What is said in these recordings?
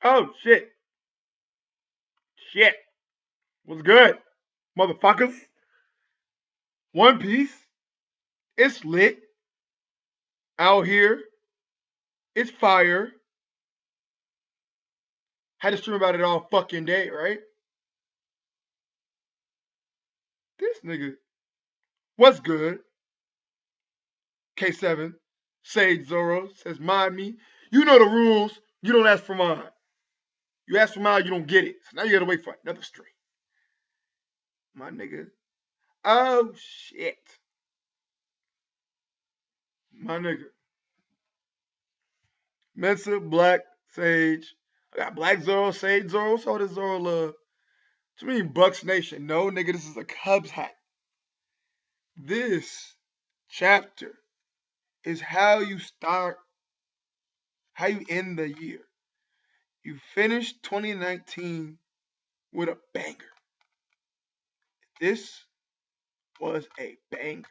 Oh, shit. Shit. What's good, motherfuckers? One Piece. It's lit out here. It's fire. Had to stream about it all fucking day, right? This nigga. What's good? K7. Sage Zoro says, mind me. You know the rules. You don't ask for mine. You ask for mine, you don't get it. So now you gotta wait for another stream. My nigga. Oh, shit. My nigga. Mensa, Black, Sage. I got Black Zoro, Sage Zoro. So this Zoro love. To me, Bucks Nation. No, nigga, this is a Cubs hat. This chapter is how you start, how you end the year. You finish 2019 with a banger. This was a banger.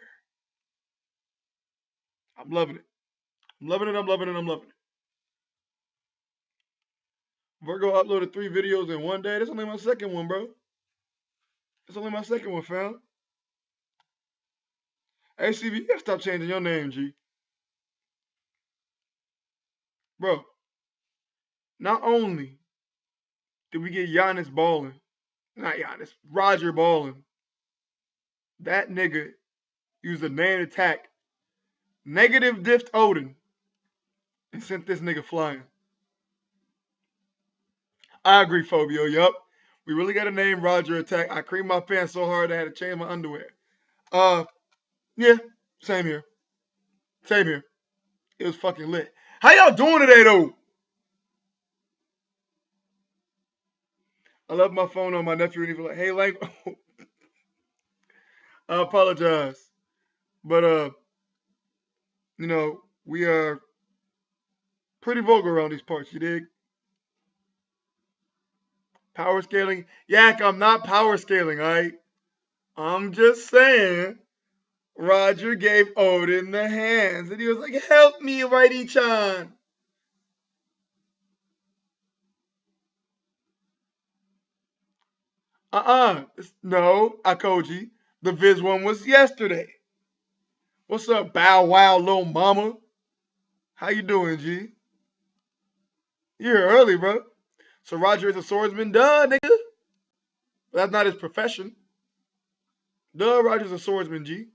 I'm loving it. I'm loving it. I'm loving it. I'm loving it. Virgo uploaded 3 videos in one day. That's only my second one, bro. That's only my second one, fam. Hey, CB, you gotta stop changing your name, G. Bro, not only did we get Giannis balling, not Giannis, Roger balling, that nigga used a name attack, negative diffed Odin, and sent this nigga flying. I agree, Phobio. Yup. We really got a name Roger attack. I creamed my pants so hard I had to change my underwear. Yeah, same here. Same here. It was fucking lit. How y'all doing today, though? I left my phone on my nephew and he was like, hey, like, I apologize. But, you know, we are pretty vulgar around these parts, you dig? Power scaling? Yak, I'm not power scaling, alright? I'm just saying, Roger gave Odin the hands, and he was like, help me, Whitey-chan. No, Akoji. The Viz one was yesterday. What's up, Bow Wow, little mama? How you doing, G? You're here early, bro. So Roger is a swordsman? Duh, nigga. But that's not his profession. Duh, Roger's a swordsman, G.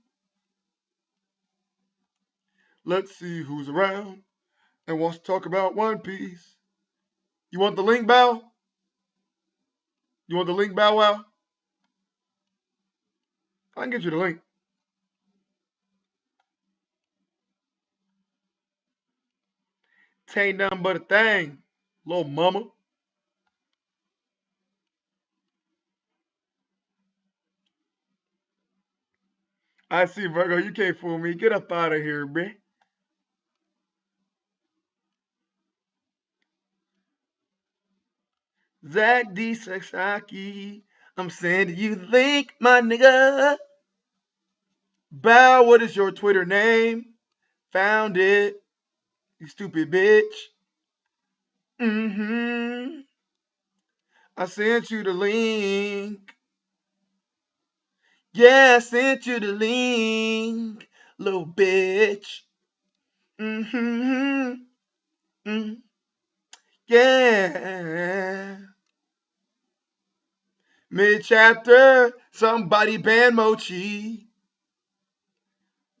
Let's see who's around and wants to talk about One Piece. You want the link, Bow? You want the link, Bow Wow? I can get you the link. Tain't nothing but a thing, little mama. I see, Virgo. You can't fool me. Get up out of here, bruh. Zach D. Sexaki. I'm sending you the link, my nigga. Bow, what is your Twitter name? Found it. You stupid bitch. Mm-hmm. I sent you the link. Yeah, I sent you the link, little bitch. Mm-hmm. Mm-hmm. Yeah. Mid-chapter, somebody ban Mochi.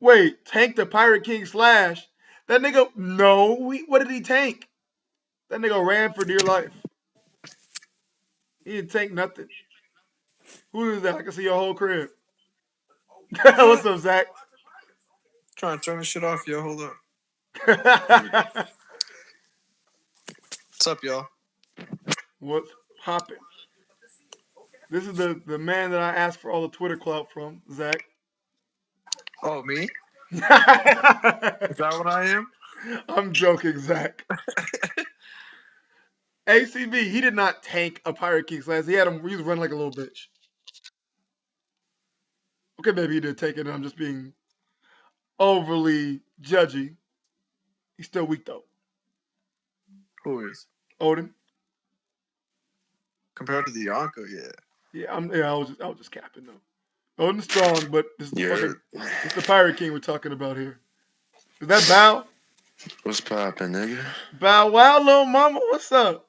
Wait, tank the Pirate King Slash. That nigga, no, what did he tank? That nigga ran for dear life. He didn't tank nothing. Who is that? I can see your whole crib. What's up, Zach? Trying to turn this shit off, yo. Hold up. What's up, y'all? What's popping? This is the man that I asked for all the Twitter clout from, Zach. Oh, me? Is that what I am? I'm joking, Zach. ACB, he did not tank a Pirate King Slash. He was running like a little bitch. Okay, maybe he did take it, and I'm just being overly judgy. He's still weak, though. Who is? Odin. Compared to the Yonko, yeah. Yeah, I was just capping though. Odin's strong, but this is Yeah. it's the Pirate King we're talking about here. Is that Bow? What's poppin', nigga? Bow Wow, little mama, what's up?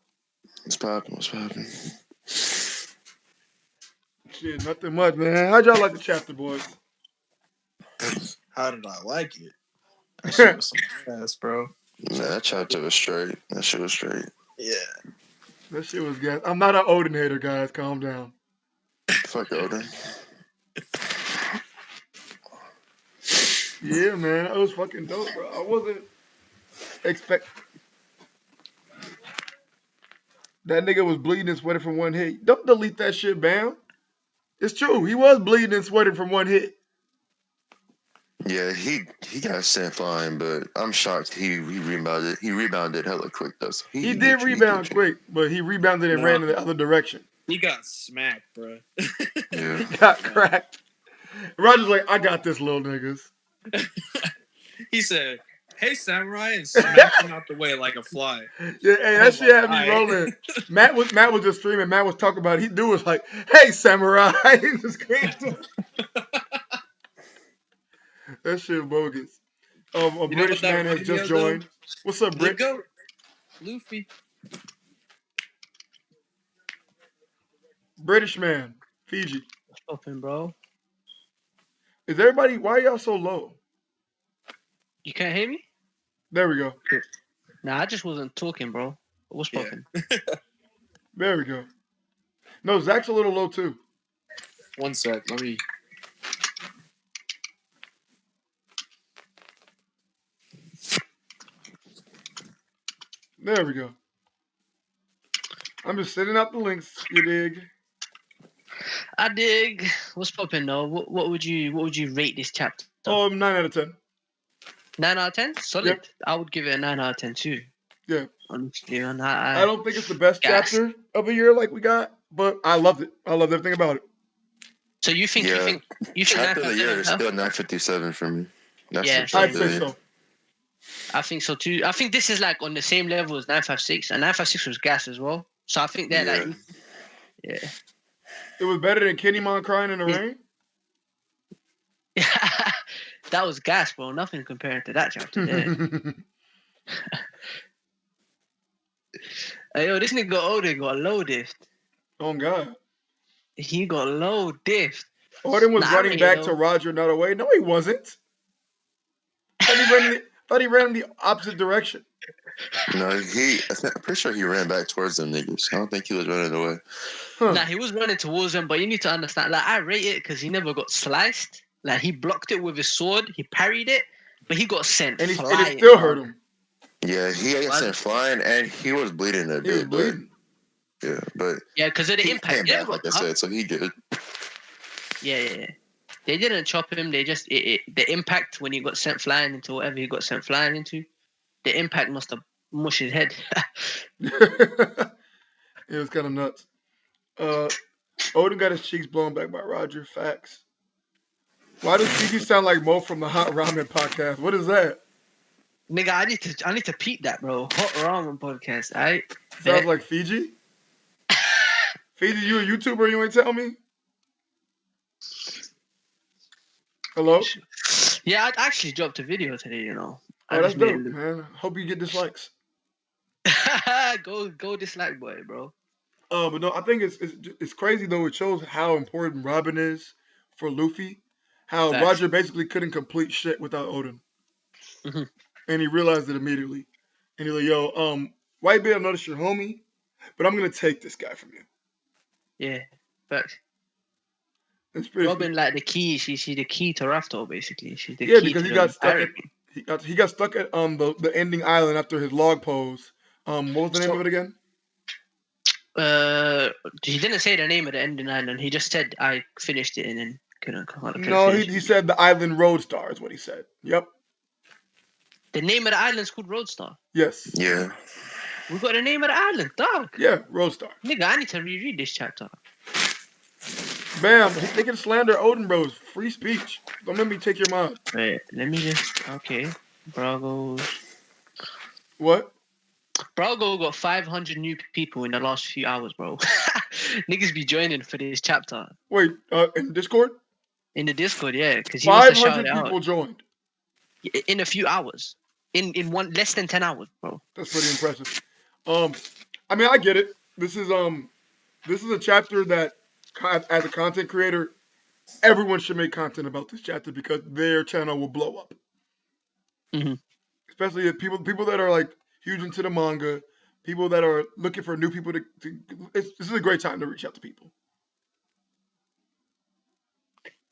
What's poppin'? What's poppin'? Shit, nothing much, man. How'd y'all like the chapter, boys? How did I like it? That shit was some ass, bro. Man, that chapter was straight. That shit was straight. Yeah. That shit was gas. I'm not an Odin hater, guys. Calm down. Fuck Odin. Yeah, man, that was fucking dope, bro. I wasn't expect. That nigga was bleeding and sweating from one hit. Don't delete that shit, Bam. It's true. He was bleeding and sweating from one hit. Yeah, he got sent flying, but I'm shocked he rebounded. He rebounded hella quick though. So He did rebound quick, but he rebounded and ran in the other direction. He got smacked, bro. Yeah. He got cracked. Roger's like, I got this, little niggas. He said, "Hey, samurai," and smacked him out the way like a fly. Yeah, hey, that shit had me rolling. Matt was just streaming. Matt was talking about it. He dude was like, "Hey, samurai!" He just came to. That shit bogus. A British man has just joined. What's up, Brit? Go, Luffy. British man, Fiji. What's poppin', bro? Is everybody? Why are y'all so low? You can't hear me? There we go. Nah, I just wasn't talking, bro. What's Yeah. poppin'? There we go. No, Zach's a little low too. 1 sec. Let me. There we go. I'm just sending out the links. You dig? I dig. What's poppin', though? What would you rate this chapter? Oh, 9 out of 10. 9 out of 10? Solid. Yep. I would give it a 9 out of 10 too. Yeah. Honestly, man. I don't think it's the best Gas. chapter of the year like we got, but I loved it. I loved everything about it. So you think Yeah. you think Chapter of the year 957, is huh? still 957 for me. That's Yeah, the same. I'd chapter of the say year. so. I think so too. I think this is like on the same level as 956, and 956 was gas as well. So I think they're like, yeah. It was better than Kenny Mon crying in the Yeah. rain. That was gas, bro. Nothing compared to that chapter there. Hey, yo, this nigga Odin got low diffed. Oh God. He got low diffed. Odin was Nah, I running rate it, back though. to Roger, not away. No, he wasn't. Thought he ran in the opposite direction. No, I'm pretty sure he ran back towards them niggas. I don't think he was running away. Huh. Nah, he was running towards him, but you need to understand. Like, I rate it because he never got sliced. Like, he blocked it with his sword. He parried it, but he got sent And flying. it still bro. hurt him. Yeah, he got sent flying, and he was bleeding a He was bit. bleeding. But Yeah, because of the he impact. came They back, never like I got said, so he good. Yeah. They didn't chop him. They just the impact when he got sent flying into whatever he got sent flying into, the impact must have mushed his head. It was kind of nuts. Odin got his cheeks blown back by Roger. Facts. Why does Fiji sound like Mo from the Hot Ramen podcast? What is that? Nigga, I need to peep that, bro. Hot Ramen podcast. I Sounds like Fiji. Fiji, you a YouTuber? You ain't tell me. Hello. Yeah, I actually dropped a video today. You know. Oh, that's dope, man. Hope you get dislikes. Go dislike boy, bro. But no, I think it's crazy though. It shows how important Robin is for Luffy. How Facts. Roger basically couldn't complete shit without Odin, Mhm. and he realized it immediately. And he's like, "Yo, White Bear, I noticed you're homie, but I'm gonna take this guy from you." Yeah, facts. It's pretty. Robin, like the key. She's the key to Rafto, basically. She's the Yeah, key because to he the got stuck pirate. he got stuck at the ending island after his log pose. What was the name of it again? He didn't say the name of the ending island. He just said I finished it and then couldn't No, finish he it. said the island Roadstar is what he said. Yep. The name of the island's called Roadstar. Yes. Yeah. We got the name of the island, dog. Yeah, Roadstar. Nigga, I need to reread this chapter. Bam, they can slander Odin Bros. Free speech. Don't let me take your mod. Wait, let me just. Okay. Brago's. What? Brago got 500 new people in the last few hours, bro. Niggas be joining for this chapter Wait, in Discord, in the Discord, yeah, because he wants to shout 500 it out people joined. in a few hours. In one less than 10 hours, bro. That's pretty impressive. I mean, I get it. This is a chapter that, as a content creator, everyone should make content about this chapter because their channel will blow up. Mm-hmm. Especially if people that are like huge into the manga, people that are looking for new people to this is a great time to reach out to people.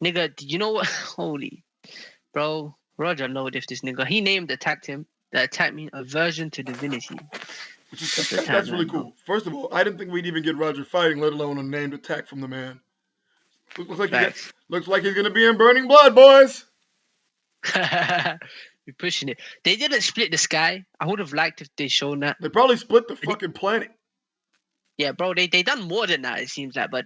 Nigga, did you know what? Holy, bro, Roger loaded this nigga. He named attacked me aversion to divinity. Which is that's really cool. First of all, I didn't think we'd even get Roger fighting, let alone a named attack from the man. Looks like he's gonna be in Burning Blood, boys. We're pushing it. They didn't split the sky. I would have liked if they shown that. They probably split the fucking planet. Yeah, bro, they done more than that, it seems like. But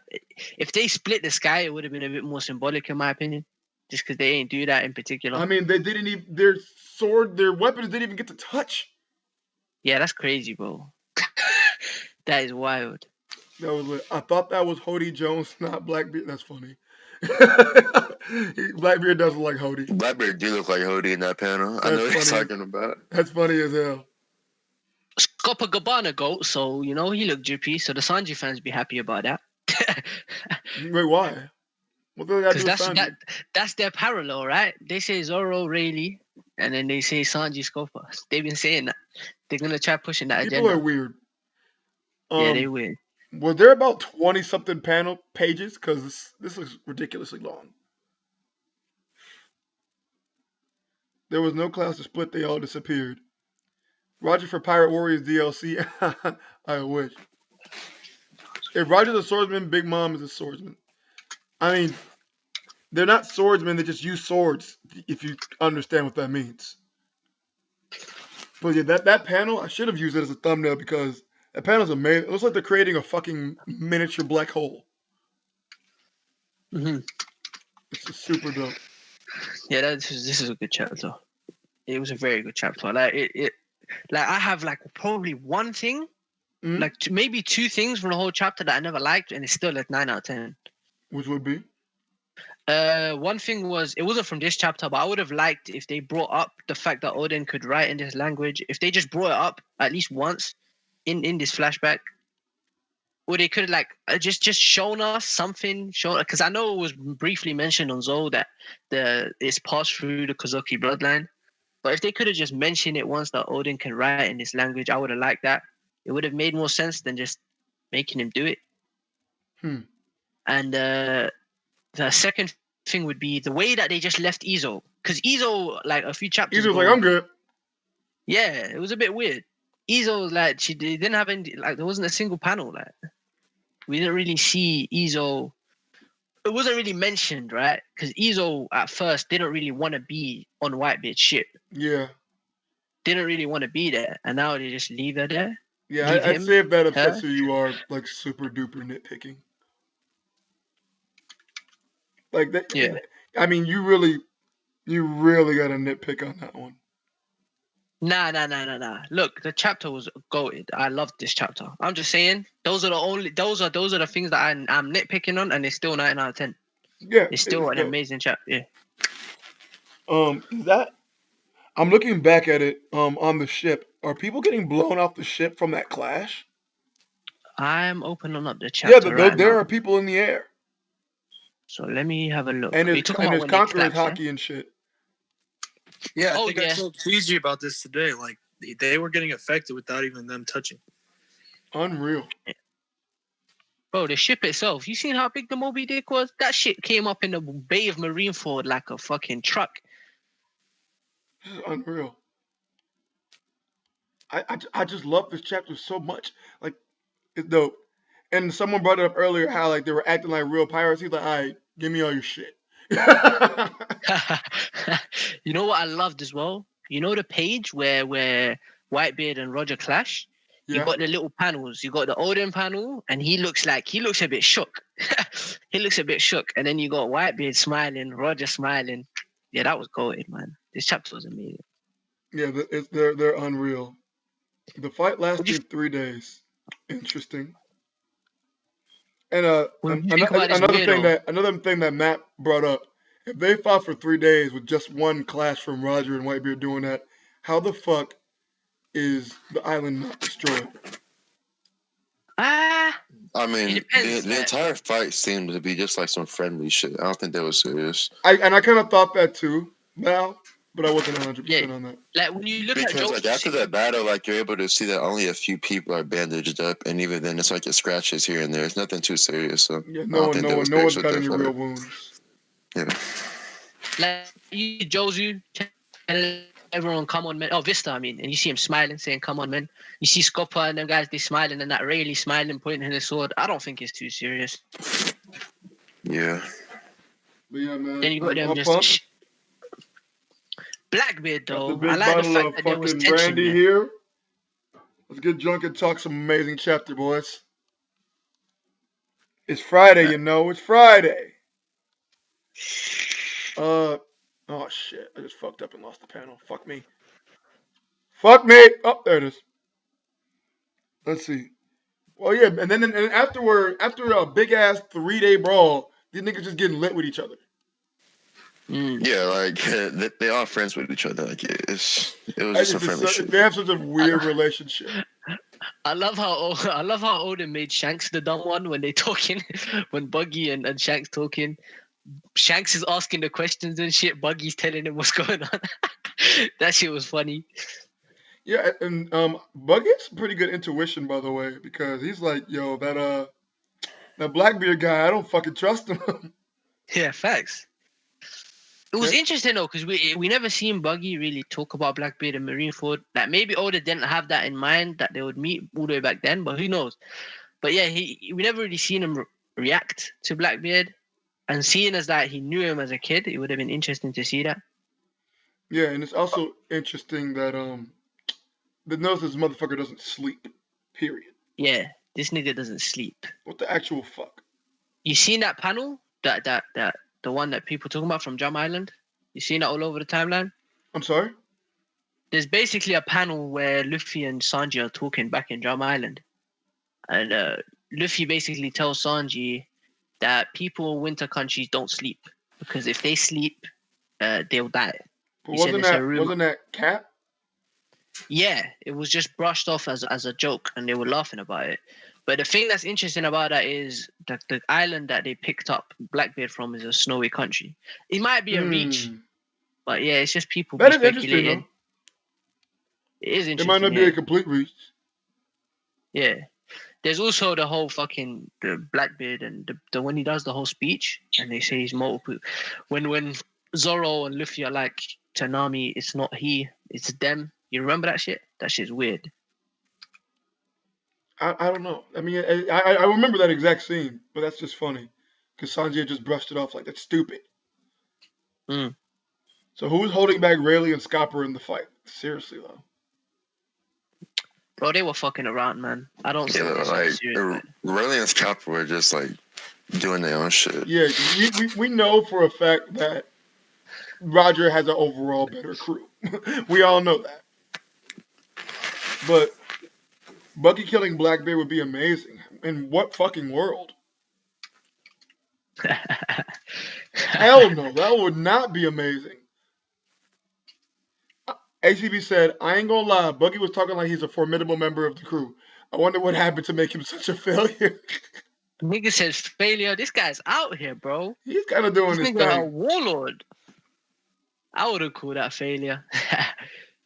if they split the sky, it would have been a bit more symbolic, in my opinion. Just because they ain't do that in particular. I mean, they didn't even their weapons didn't even get to touch. Yeah, that's crazy, bro. That is wild. That was lit. I thought that was Hody Jones, not Blackbeard. That's funny. Blackbeard doesn't like Hody. Blackbeard do look like Hody in that panel. I know what he's talking about. That's funny as hell. Copacabana goat, so you know he looked drippy. So the Sanji fans be happy about that. Wait, why? What do they got to do with Sanji? That's their parallel, right? They say Zoro Rayleigh, and then they say Sanji Scopa. They've been saying that. They're gonna try pushing that People agenda. are weird. Yeah, they weird. Was there about 20-something panel pages? Because this looks ridiculously long. There was no class to split. They all disappeared. Roger for Pirate Warriors DLC. I wish. If Roger's a swordsman, Big Mom is a swordsman. I mean, they're not swordsmen. They just use swords, if you understand what that means. But yeah, that panel, I should have used it as a thumbnail because that panel's amazing. It looks like they're creating a fucking miniature black hole. Mm-hmm. It's just super dope. Yeah, this is a good chapter. It was a very good chapter. Like like I have like probably one thing, like maybe two things from the whole chapter that I never liked, and it's still like 9 out of 10. Which would be? One thing was it wasn't from this chapter, but I would have liked if they brought up the fact that Odin could write in this language. If they just brought it up at least once in this flashback, or they could have like just shown us something, because I know it was briefly mentioned on Zou that it's passed through the Kozuki bloodline. But if they could have just mentioned it once that Odin can write in this language, I would have liked that. It would have made more sense than just making him do it. And the second thing would be the way that they just left Izo. Because Izo, like a few chapters Izo's like, I'm good. Yeah, it was a bit weird. Izo, like, they didn't have any, like, there wasn't a single panel. Like, we didn't really see Izo. It wasn't really mentioned, right? Because Izo at first didn't really want to be on Whitebeard's ship. Yeah. Didn't really want to be there, and now they just leave her there. Yeah, I'd say if that upsets you are like super duper nitpicking. Like that. Yeah. I mean, you really got to nitpick on that one. Nah. Look, the chapter was goated. I loved this chapter. I'm just saying, those are the things that I'm nitpicking on, and it's still 9 out of 10. Yeah, it's still an amazing chapter. Yeah. I'm looking back at it. On the ship, are people getting blown off the ship from that clash? I'm opening up the chapter. Yeah, there are people in the air. So let me have a look. And there's Conqueror's hockey and shit. Yeah, I think I told Fiji about this today. Like, they were getting affected without even them touching. Unreal. Bro, the ship itself, you seen how big the Moby Dick was? That shit came up in the Bay of Marineford like a fucking truck. This is unreal. I just love this chapter so much. Like, it's dope. And someone brought it up earlier how like they were acting like real pirates. He's like, all right, give me all your shit. You know what I loved as well? You know the page where Whitebeard and Roger clash? Yeah. You got the little panels. You got the Odin panel, and he looks a bit shook. He looks a bit shook. And then you got Whitebeard smiling, Roger smiling. Yeah, that was goated, man. This chapter was amazing. Yeah, they're unreal. The fight lasted 3 days. Interesting. And When you think about it, it's weird, though. another thing that Matt brought up, if they fought for 3 days with just one clash from Roger and Whitebeard doing that, how the fuck is the island not destroyed? I mean, It depends. the entire fight seemed to be just like some friendly shit. I don't think that was serious. I kind of thought that too, Mal, but I wasn't 100% Yeah. on that. Like when you look at Because like after that battle, like you're able to see that only a few people are bandaged up, and even then, it's like it scratches here and there. It's nothing too serious. So Yeah, I no don't one, think no that one, was no one's serious with got that any fight. real wounds. Yeah. like you Josu tell everyone come on man. Oh Vista, I mean, and you see him smiling, saying come on man. You see Scopper and them guys, they smiling, and that Rayleigh smiling, pointing his sword. I don't think it's too serious. Yeah. But yeah, man, Then you got them I'm just pumped. Blackbeard Got the though. I big like the bottle fact of that there was fucking tension brandy there. here. Let's get drunk and talk some amazing chapter, boys. It's Friday, you know. It's Friday. Oh shit! I just fucked up and lost the panel. Fuck me. Fuck me. Oh, there it is. Let's see. Well, yeah, and then after a big ass 3-day brawl, these niggas just getting lit with each other. Yeah, like they are friends with each other. Like it was just a friendly shit. They have such a weird relationship. I love how Odin made Shanks the dumb one when they talking, when Buggy and Shanks talking. Shanks is asking the questions and shit. Buggy's telling him what's going on. That shit was funny. Yeah, and Buggy has pretty good intuition, by the way, because he's like, yo, that Blackbeard guy, I don't fucking trust him. Yeah, facts. It was interesting though, because we never seen Buggy really talk about Blackbeard and Marineford. Like maybe Oda didn't have that in mind that they would meet all the way back then, but who knows? But yeah, we never really seen him react to Blackbeard, and seeing as that he knew him as a kid, it would have been interesting to see that. Yeah, and it's also interesting that notice this motherfucker doesn't sleep. Period. Yeah, this nigga doesn't sleep. What the actual fuck? You seen that panel? That the one that people talking about from Drum Island? You seen that all over the timeline? I'm sorry? There's basically a panel where Luffy and Sanji are talking back in Drum Island. And Luffy basically tells Sanji that people in winter countries don't sleep. Because if they sleep, they'll die. But wasn't that Cap? Yeah, it was just brushed off as a joke, and they were laughing about it. But the thing that's interesting about that is that the island that they picked up Blackbeard from is a snowy country. It might be a reach, but yeah, it's just people that is speculating. interesting, though. It is interesting. It might not be a complete reach. Yeah. There's also the whole fucking the Blackbeard and the when he does the whole speech and they say he's multiple. When Zoro and Luffy are like, Tanami, it's not he, it's them. You remember that shit? That shit's weird. I don't know. I mean, I remember that exact scene, but that's just funny because Sanji just brushed it off like that's stupid. So who's holding back Rayleigh and Scopper in the fight? Seriously though. Bro, they were fucking around, man. I don't see this like serious. Rayleigh and Scopper were just like doing their own shit. Yeah, we know for a fact that Roger has an overall better crew. We all know that. But Buggy killing Blackbeard would be amazing. In what fucking world? Hell no, that would not be amazing. ACB said, I ain't gonna lie, Buggy was talking like he's a formidable member of the crew. I wonder what happened to make him such a failure. Nigga says failure. This guy's out here, bro. He's kind of doing this his nigga thing. A warlord. I would have called that failure.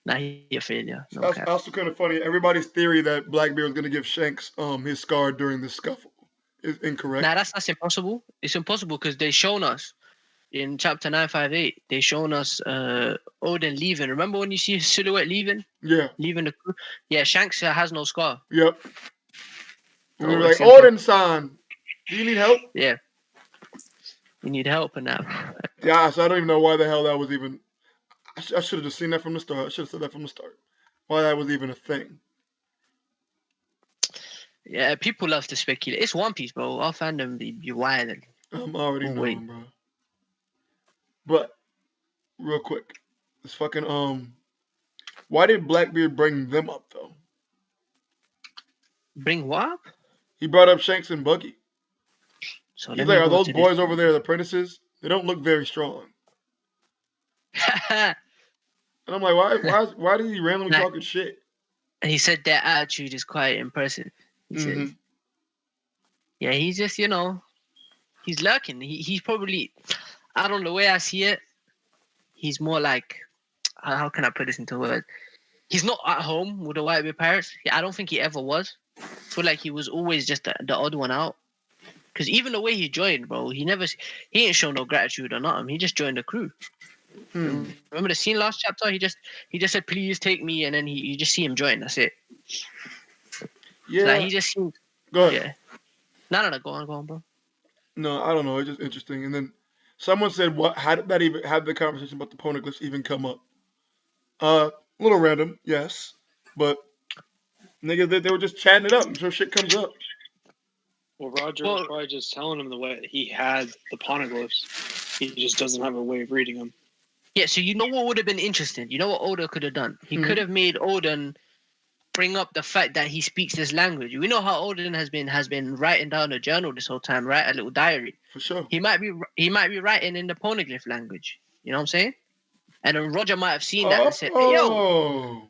Nah, he a failure. No That's cap. also kind of funny. Everybody's theory that Blackbeard was going to give Shanks his scar during the scuffle is incorrect. Nah, that's impossible. It's impossible because they shown us in chapter 958. They shown us Odin leaving. Remember when you see his silhouette leaving? Yeah. Leaving the crew. Yeah, Shanks has no scar. Yep. So we were like, Odin-san, do you need help? Yeah. You need help in that. Yeah, so I don't even know why the hell that was even. I should have just seen that from the start. I should have said that from the start. Why that was even a thing. Yeah, people love to speculate. It's One Piece, bro. Our fandom be wild. I'm already knowing, bro. But real quick, this fucking why did Blackbeard bring them up though? Bring what up? He brought up Shanks and Buggy. So He's let like, me are go those to this. boys over there the apprentices? They don't look very strong. And I'm like, why did he randomly Like, talking shit? he said their attitude is quite impressive. He Mm-hmm. said, yeah, he's just, he's lurking. He's probably, I don't know, the way I see it, he's more like, how can I put this into words? He's not at home with the White Pirates. I don't think he ever was. I feel like he was always just the odd one out. Because even the way he joined, bro, he ain't shown no gratitude or nothing. He just joined the crew. Remember the scene last chapter? He just said, "Please take me," and then you just see him join. That's it. Yeah. So like, he just seemed. Go ahead. Yeah. No. Go on, bro. No, I don't know. It's just interesting. And then someone said, "What? How did that even? How did the conversation about the poneglyphs even come up?" A little random, yes, but nigga, they were just chatting it up. I'm sure shit comes up. Well, Roger was probably just telling him the way he had the poneglyphs. He just doesn't have a way of reading them. Yeah. So you know what would have been interesting? You know what Oda could have done? He could have made Odin bring up the fact that he speaks this language. We know how Odin has been writing down a journal this whole time, right? A little diary. For sure. He might be writing in the poneglyph language. You know what I'm saying? And then Roger might have seen that and said, "Hey, yo."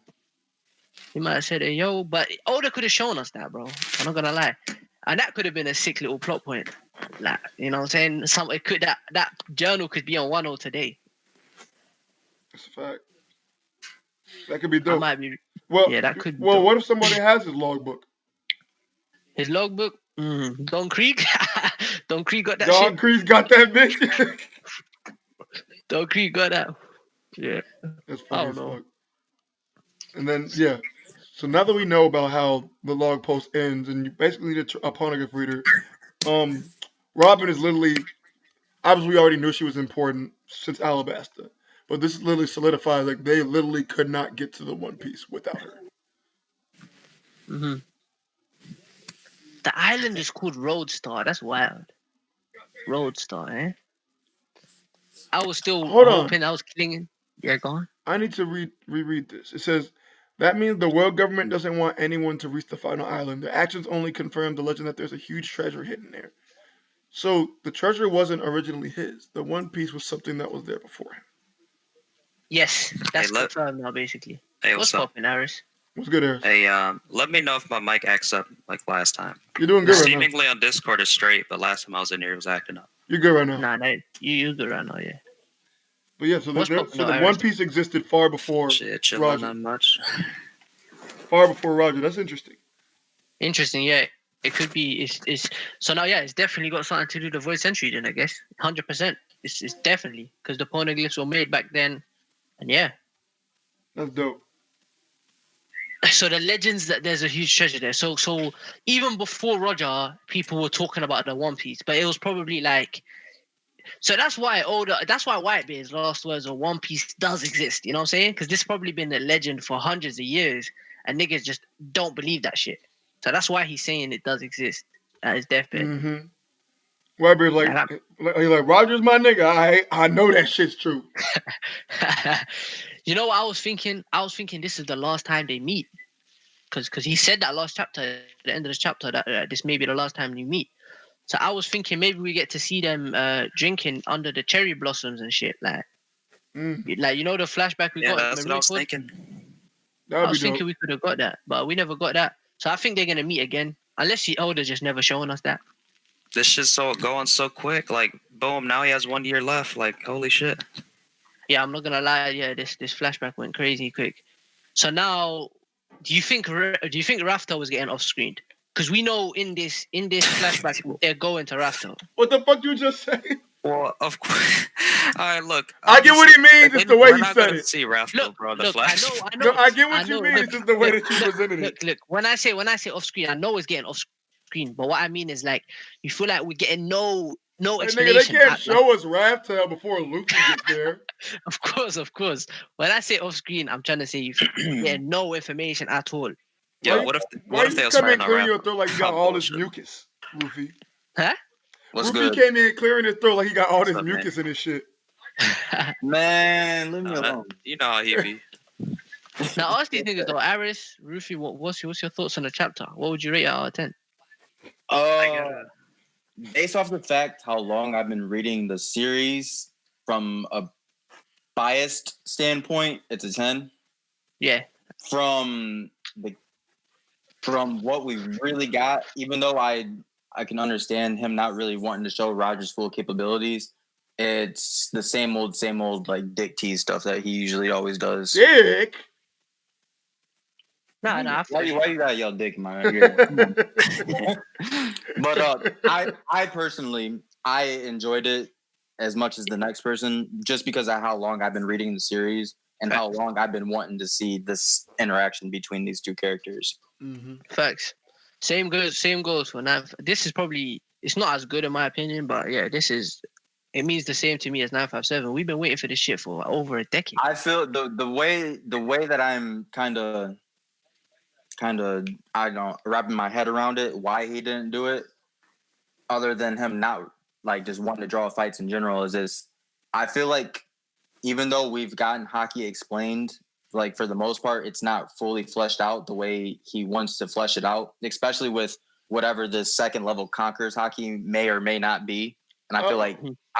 He might have said, "Hey, yo," but Oda could have shown us that, bro. I'm not gonna lie, and that could have been a sick little plot point. Like, you know what I'm saying? That journal could be on 1 today. That's a fact. That could be I dope. might be. Well, Yeah, that could be well, dope. what if somebody has his logbook? His logbook? Don Krieg? Don Krieg got that Don shit? Krieg got that bitch. Don Krieg got that. Yeah. That's I funny don't as know. fuck. And then, yeah. So now that we know about how the log post ends, and you basically need a poneglyph reader, Robin is literally, obviously we already knew she was important since Alabasta, but this literally solidifies, like, they literally could not get to the One Piece without her. Mm-hmm. The island is called Roadstar. That's wild. Roadstar, eh? I was still hoping. I was clinging. Yeah, go on. I need to reread this. It says, that means the world government doesn't want anyone to reach the final island. Their actions only confirm the legend that there's a huge treasure hidden there. So the treasure wasn't originally his. The One Piece was something that was there before him. Yes, that's confirmed now, basically. Hey, what's poppin', Aris? What's good, Aris? Hey, let me know if my mic acts up like last time. You're doing good right now. Seemingly on Discord is straight, but last time I was in here, it was acting up. You're good right now. Nah, you're good right now, yeah. But yeah, so the One Piece existed far before chilling, Roger. not much. Far before Roger. That's interesting. Interesting, yeah. It could be. It's so now, yeah. It's definitely got something to do with the voice entry, then I guess. 100%. It's definitely because the poneglyphs were made back then, and yeah. That's dope. So the legends that there's a huge treasure there. So even before Roger, people were talking about the One Piece, but it was probably like. So that's why Whitebeard's last words of One Piece does exist. You know what I'm saying? Because this probably been a legend for hundreds of years, and niggas just don't believe that shit. So that's why he's saying it does exist at his deathbed. Mm-hmm. Whitebeard's like Roger's my nigga. I know that shit's true. You know what I was thinking? I was thinking this is the last time they meet, because he said that last chapter, at the end of this chapter, that this may be the last time you meet. So I was thinking maybe we get to see them drinking under the cherry blossoms and shit, like you know the flashback we got. That's what I was thinking. I was thinking we could have got that, but we never got that. So I think they're gonna meet again, unless Oda just never showing us that. This shit's going so quick. Like boom, now he has 1 year left. Like holy shit. Yeah, I'm not gonna lie. Yeah, this flashback went crazy quick. So now, do you think Rafta was getting off screened? Because we know in this flashback they're going to Rafta. What the fuck you just say? Well, of course. All right, look. I get what he means. It's the way he said it. See Rafta, bro. The flash. I know. No, I get what you mean. It's just the way that you presented it. Look. When I say off screen, I know it's getting off screen. But what I mean is like you feel like we're getting no explanation. Nigga, they can't show us Raftail before Luffy gets there. Of course. When I say off screen, I'm trying to say you're getting no information at all. Yeah, what if they come in clearing your throat like you got all this mucus, Luffy? Huh? What's Luffy good? came in clearing his throat like he got all this mucus in his shit. Man, leave me alone. You know how he be. Now ask these niggas though, Aris, Rufy, what's your thoughts on the chapter? What would you rate it out of 10? based off the fact how long I've been reading the series from a biased standpoint, it's a 10. Yeah. From what we really got, even though I can understand him not really wanting to show Roger's full capabilities, it's the same old like dick tease stuff that he usually always does. Dick. No. Why you gotta yell dick in my ear? But I personally enjoyed it as much as the next person, just because of how long I've been reading the series and how long I've been wanting to see this interaction between these two characters. Mm-hmm. Facts. Same goes for Nav. This is probably, it's not as good in my opinion, but yeah, it means the same to me as 957. We've been waiting for this shit for over a decade. I feel the way that I'm kind of I don't know, wrapping my head around it, why he didn't do it, other than him not like just wanting to draw fights in general, is this. I feel like even though we've gotten hockey explained, like for the most part, it's not fully fleshed out the way he wants to flesh it out, especially with whatever the second level Conquerors hockey may or may not be. And I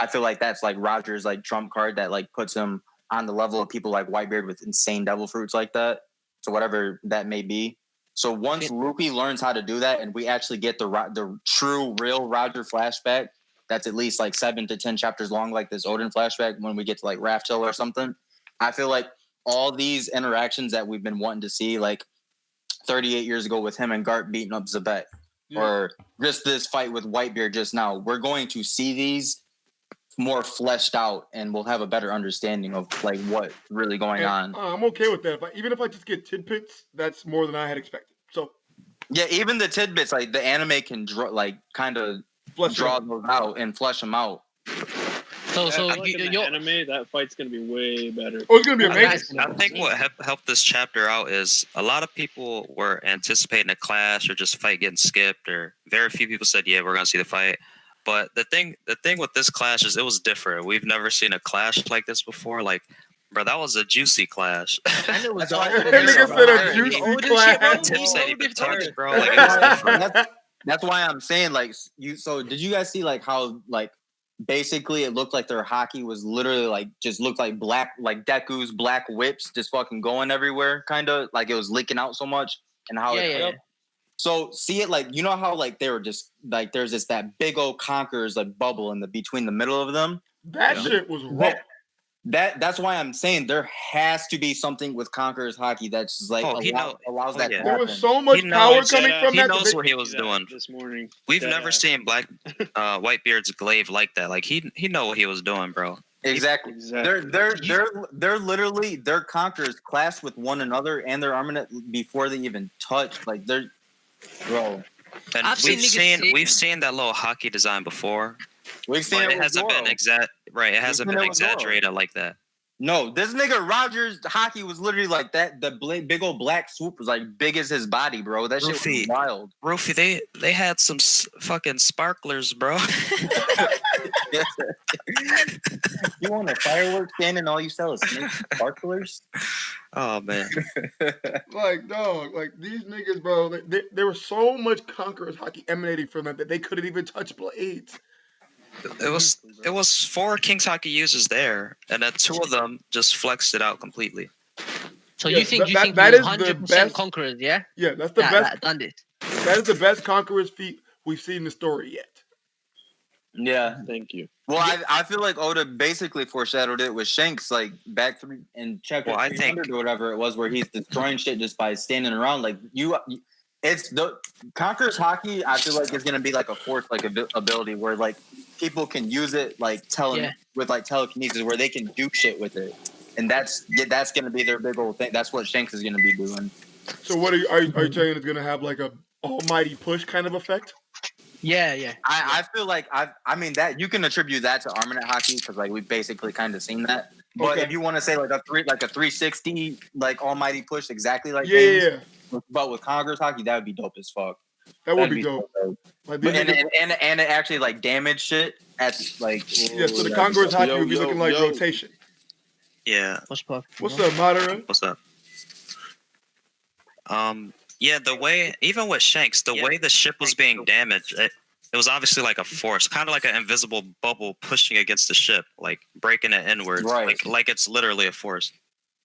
feel like that's like Roger's like trump card that like puts him on the level of people like Whitebeard with insane devil fruits like that. So whatever that may be. So once Luffy learns how to do that, and we actually get the true real Roger flashback, that's at least like 7 to 10 chapters long, like this Odin flashback when we get to like Raft Hill or something. I feel like all these interactions that we've been wanting to see, like 38 years ago with him and Gart beating up Zabek, or just this fight with Whitebeard just now, we're going to see these more fleshed out, and we'll have a better understanding of like what's really going on. I'm okay with that. Even if I just get tidbits, that's more than I had expected. So yeah, even the tidbits, like the anime can draw, like kind of draw those out and flesh them out. So in the anime, that fight's gonna be way better. Oh, it's gonna be amazing. I think what helped this chapter out is a lot of people were anticipating a clash or just fight getting skipped, or very few people said, "Yeah, we're gonna see the fight." But the thing with this clash is it was different. We've never seen a clash like this before. Like, bro, that was a juicy clash. And it was nigga said a juicy clash. Tim said he been touched, bro. Like, it was different. That's why I'm saying, like, so did you guys see like how like basically it looked like their hockey was literally like just looked like black, like Deku's black whips just fucking going everywhere, kind of like it was leaking out so much, and how So see it like, you know how like they were just like there's that big old Conquerors like bubble in between the middle of them. That shit was raw. That's why I'm saying there has to be something with Conquerors hockey that's just like allows that to happen. There was so much power coming from that. He knows what he was doing this morning. We've never seen Whitebeard's glaive like that. Like he know what he was doing, bro. Exactly. They're literally their Conquerors clash with one another and their armament before they even touch. Like they're bro. And we've seen that little hockey design before. We've seen it hasn't been It hasn't been exaggerated like that. No, this nigga Rogers hockey was literally like that. The big old black swoop was like big as his body, bro. That shit was wild. Rufy, they had some fucking sparklers, bro. You want a fireworks stand and all you sell is sparklers? Oh man. Like dog, like these niggas, bro. There was so much Conquerors hockey emanating from them that they couldn't even touch blades. It was 4 Kings hockey users there, and then 2 of them just flexed it out completely. So you think that is 100% Conquerors, yeah? Yeah, that's the best. Done this. That is the best Conquerors feat we've seen in the story yet. Yeah, thank you. Well, I feel like Oda basically foreshadowed it with Shanks, like back in chapter 300 or whatever it was, where he's destroying shit just by standing around. Like it's the Conquerors hockey. I feel like is gonna be like a fourth like ability where like people can use it like with like telekinesis, where they can do shit with it, and that's gonna be their big old thing. That's what Shanks is gonna be doing. So what are you saying? It's gonna have like a almighty push kind of effect? Yeah. I feel like I mean that you can attribute that to Armament hockey because like we've basically kind of seen that. But if you want to say like a 360 like almighty push exactly like but with Conquerors hockey, that would be dope as fuck. That would be dope. Like, and it actually like damage shit at like so the Conquerors hockey would be looking like rotation. Yeah. What's up, Madara? What's up? Yeah, the way even with Shanks, the way the ship was being damaged, it it was obviously like a force, kind of like an invisible bubble pushing against the ship, like breaking it inwards, Right. like it's literally a force.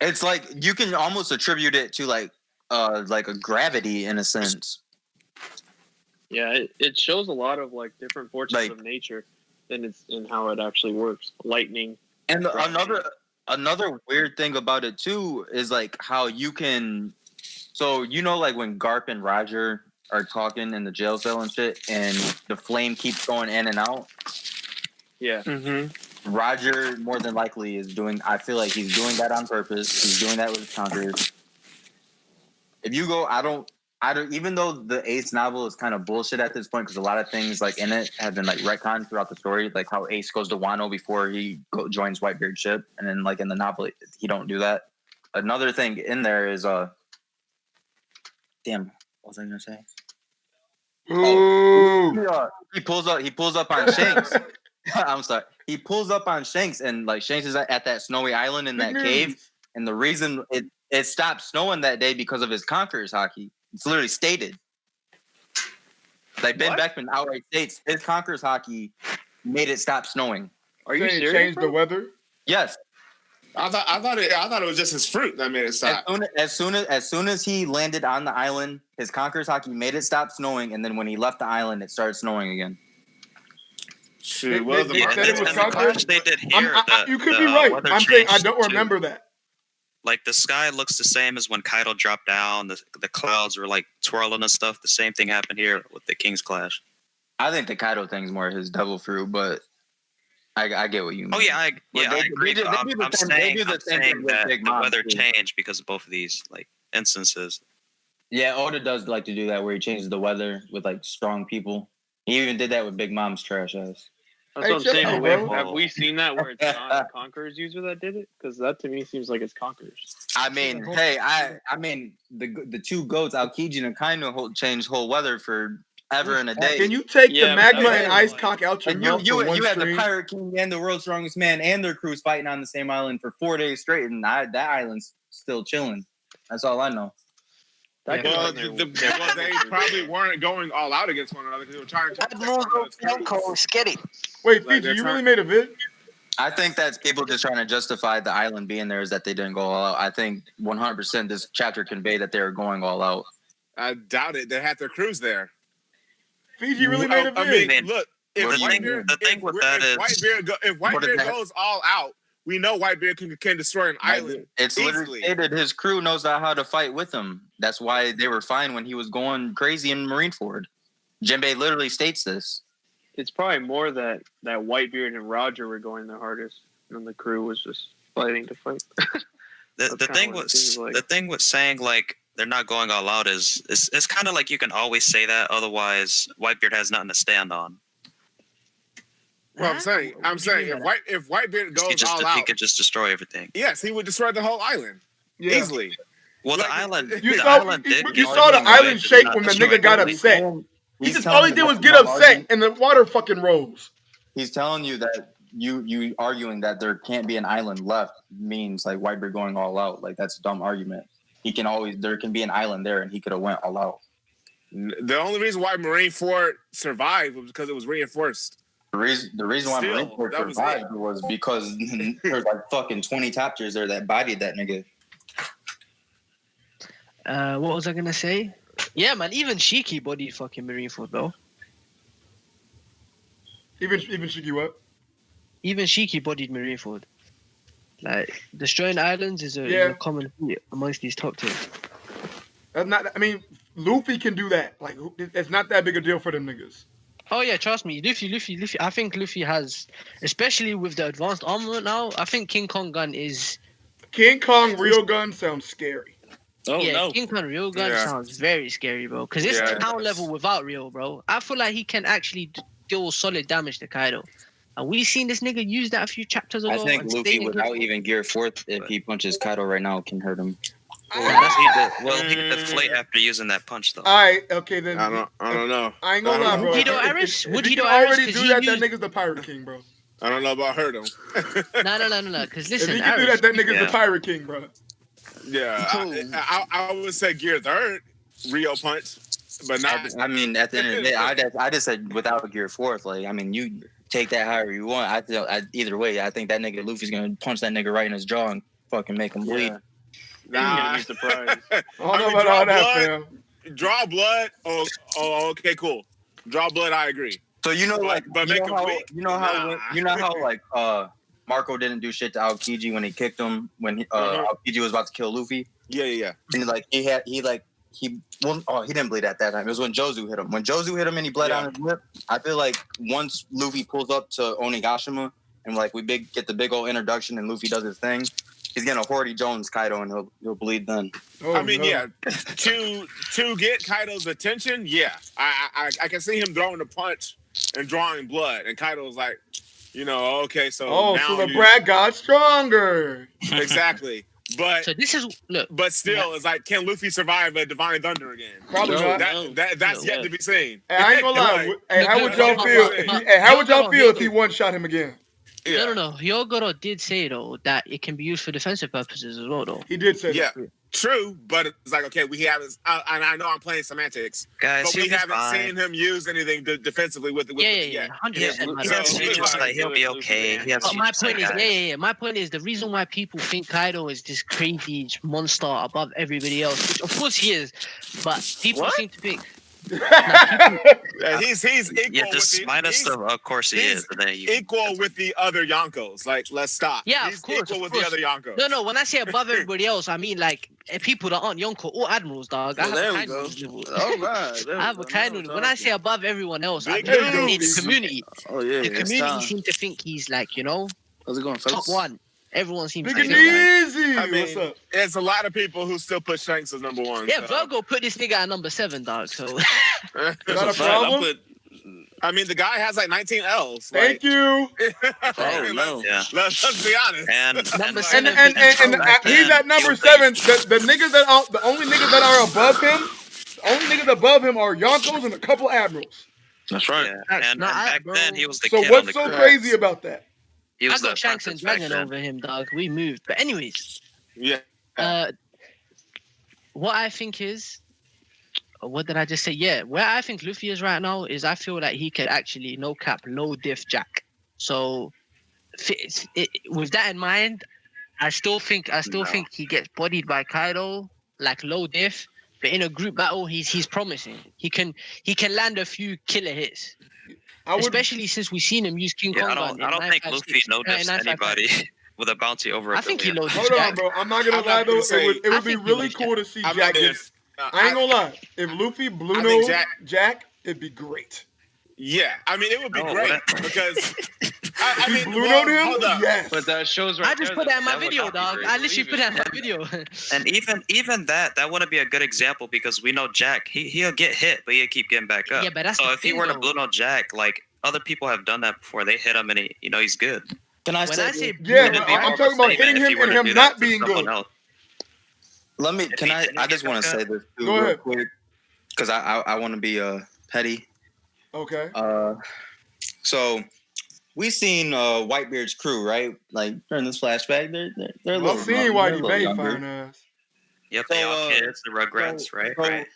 It's like you can almost attribute it to like a gravity in a sense. Yeah, it shows a lot of like different forces Like- of nature, and how it actually works. Lightning. And Gravity. another weird thing about it too is like how you can. So like when Garp and Roger are talking in the jail cell and shit, and the flame keeps going in and out. Yeah. Mm-hmm. Roger more than likely is doing. I feel like he's doing that on purpose. He's doing that with his counters. If you go, I don't. Even though the Ace novel is kind of bullshit at this point, because a lot of things like in it have been like retconned throughout the story, like how Ace goes to Wano before he joins Whitebeard's ship, and then like in the novel he don't do that. Another thing in there is damn, what was I gonna say? Ooh. He pulls up on Shanks. I'm sorry. He pulls up on Shanks, and like Shanks is at that snowy island in that cave, and the reason it stopped snowing that day because of his Conqueror's hockey. It's literally stated. Like Ben Beckman outright states his Conqueror's hockey made it stop snowing. Are you serious? Changed the weather? Yes. I thought it was just his fruit that made it stop. As soon as he landed on the island, his Conqueror's hockey made it stop snowing, and then when he left the island, it started snowing again. Shoot, They said it was Conqueror? They did here. You could be right. I'm saying I don't remember that. Like the sky looks the same as when Kaido dropped down. The clouds were like twirling and stuff. The same thing happened here with the King's Clash. I think the Kaido thing's more his devil fruit, but I get what you mean. Oh yeah, I agree. I'm saying that the weather too. changed because of both of these like instances. Yeah, Oda does like to do that where he changes the weather with like strong people. He even did that with Big Mom's trash ass. That's what I'm saying. Have we seen that where it's not a Conqueror's user that did it? Because that to me seems like it's Conqueror's. I mean, hey, I mean the two goats, Aokiji and Akainu, changed whole weather for ever and a day. Can you take the magma and ice cock out your mouth? You had the Pirate King and the World's Strongest Man and their crews fighting on the same island for 4 days straight, and that island's still chilling. That's all I know. Well, they probably weren't going all out against one another because they were trying to. Wait, Fiji, you really made a vid? I think that's people just trying to justify the island being there is that they didn't go all out. I think 100% this chapter conveyed that they were going all out. I doubt it. They had their crews there. Fiji really made a vid. I mean, look, if Whitebeard goes all out, we know Whitebeard can destroy an island. It's literally stated his crew knows how to fight with him. That's why they were fine when he was going crazy in Marineford. Jinbei literally states this. It's probably more that Whitebeard and Roger were going the hardest, and the crew was just fighting to fight. the thing with saying like they're not going all out is it's kind of like you can always say that, otherwise Whitebeard has nothing to stand on. Well, I'm saying if Whitebeard goes all out, he could just destroy everything. Yes, he would destroy the whole island easily. Well, like, the island. You saw the island shake when the nigga got upset. All he did was get upset, and the water fucking rose. He's telling you that you arguing that there can't be an island left means like Whitebeard going all out. Like that's a dumb argument. There can be an island there, and he could have went all out. The only reason why Marineford survived was because it was reinforced. The reason why Marineford survived was because there's like fucking 20 top tiers there that bodied that nigga. What was I gonna say? Yeah, man. Even Shiki bodied fucking Marineford, bro. Even Shiki what? Even Shiki bodied Marineford. Like destroying islands is a common feat amongst these top tiers. That's not. I mean, Luffy can do that. Like, it's not that big a deal for them niggas. Oh yeah, trust me, Luffy. I think Luffy has, especially with the advanced armament now. I think King Kong gun is. King Kong real gun sounds scary. Oh yeah, no. King Kong real gun sounds very scary, bro. Because it's town level without real, bro. I feel like he can actually deal solid damage to Kaido. And we seen this nigga use that a few chapters ago. I think Luffy, without even Gear 4th, if he punches Kaido right now, can hurt him. He could deflate after using that punch, though. All right, okay then. I don't know. I ain't gonna lie, bro. Would he already do that? That nigga's the Pirate King, bro. I don't know about hurt him. No. Because listen, if he can do that nigga's the Pirate King, bro. Yeah, I would say Gear 3rd, Rio punch. but not. I mean, at the end of the day, I just said without Gear 4th. Like, I mean, you take that however you want. Either way, I think that nigga Luffy's gonna punch that nigga right in his jaw and fucking make him bleed. Nah, be surprised. I don't know about all that, fam. Draw blood. Oh, okay, cool. Draw blood. I agree. So you know, but make him weak. You know how like Marco didn't do shit to Aokiji when he kicked him when Aokiji was about to kill Luffy. Yeah. And like he didn't bleed at that time. It was when Jozu hit him. When Jozu hit him and he bled on his lip. I feel like once Luffy pulls up to Onigashima and like we get the big old introduction and Luffy does his thing, he's gonna Horty Jones Kaido and he'll bleed then. Oh, I mean, no. yeah. To get Kaido's attention, yeah, I can see him throwing a punch and drawing blood, and Kaido's like, okay, so now so the brat got stronger. Exactly. But So this is look. but still, it's like, can Luffy survive a Divine Thunder again? Probably not. That's yet to be seen. Hey, I ain't gonna lie. Right. Hey, how would y'all feel? How would y'all feel if he one shot him again? Yeah. No. Hyogoro did say though that it can be used for defensive purposes as well though. He did say Yeah, that. true, but it's like, okay, we haven't, and I know I'm playing semantics, Guys, but we he'll be haven't fine. seen him use anything defensively with it. Yeah, 100%. He'll be okay. He has But my point is, guys. my point is the reason why people think Kaido is this crazy monster above everybody else, which of course he is, but people seem to think. He's equal. Yeah, just with minus of course he is. And then you, equal with the other Yonkos. Like, let's stop. Yeah, he's of course. equal with the other Yonkos. No. When I say above everybody else, I mean like people that aren't Yonko or admirals, dog. I have there a we kind go. of level. All right. I have a kind of. When I say above everyone else, I Big mean news. the community. Oh yeah. The it's community time. seem to think he's like How's it going, fellas? top one. Everyone seems Big to and think that. easy. I mean, What's up? there's a lot of people who still put Shanks as number one. Yeah, so. Virgo put this nigga at number 7, dog. So Is that a Fact, problem? I mean, the guy has like 19 L's. Thank you. Oh no. yeah. Let's be honest. And Number And seven. he's at number 7. The niggas that are the only niggas that are above him. The only niggas above him are Yonkos and a couple admirals. That's right. yeah. And back bro. then he was the So kid on what's the so crew. crazy about that? He I was the got Shanks and apprentice back Dragon then. over him, dog. We moved. But anyways, Yeah. what I think is, what did I just say? Yeah, where I think Luffy is right now is I feel like he could actually no cap low diff Jack. So with that in mind, I still think he gets bodied by Kaido like low diff. But in a group battle, he's promising. He can land a few killer hits. Especially since we've seen him use King Kong. I don't think Luffy no diffs anybody with a bounty over. I think he low Hold on, bro. I'm not gonna lie though. It would be really cool to see Jack get. I ain't gonna lie. If Luffy blue nose Jack, it'd be great. Yeah, I mean, it would be great because I mean, Blue note him? Yes. But that shows right I just there put that in my would video, not be dog. great. I literally put that in my video. And even that wouldn't be a good example because we know Jack, he'll get hit, but he'll keep getting back up. Yeah, but that's so the if he thing, were to though. blue note Jack, like other people have done that before, they hit him and he's good. Can I When say? I say Yeah, It'd but be more I'm of a talking about statement hitting if he him were and to him do not that to being someone good. else. Let me. If Can he I? didn't I get just want to back say up. this too, Go real ahead. quick, because I want to be petty. Okay. So we seen Whitebeard's crew, right? Like during this flashback, they're I've little. seen they're a Whitey little Bay younger. fine ass. Yep, they So, all kids, the Rugrats, right? so Right.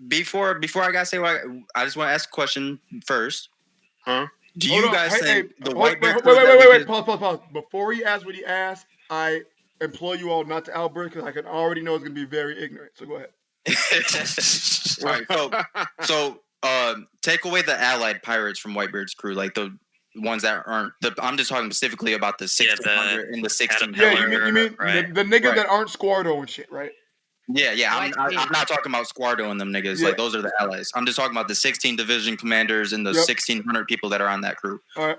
Before I gotta say what I just want to ask a question first. Huh? Do Hold you on. guys Hey, think the hold- Whitebeard crew? wait. Pause. Before he asks what he asked, I implore you all not to outbreak because I can already know it's gonna be very ignorant. So go ahead. Right. So take away the allied pirates from Whitebeard's crew, like the ones that aren't. I'm just talking specifically about the 1600 and the 1600. Yeah, Caterpillar, you mean right. the niggas Right. that aren't Squardo and shit, right? Yeah. I'm not talking about Squardo and them niggas. Yeah. Like those are the allies. I'm just talking about the 16 division commanders and the Yep. 1600 people that are on that crew. All right.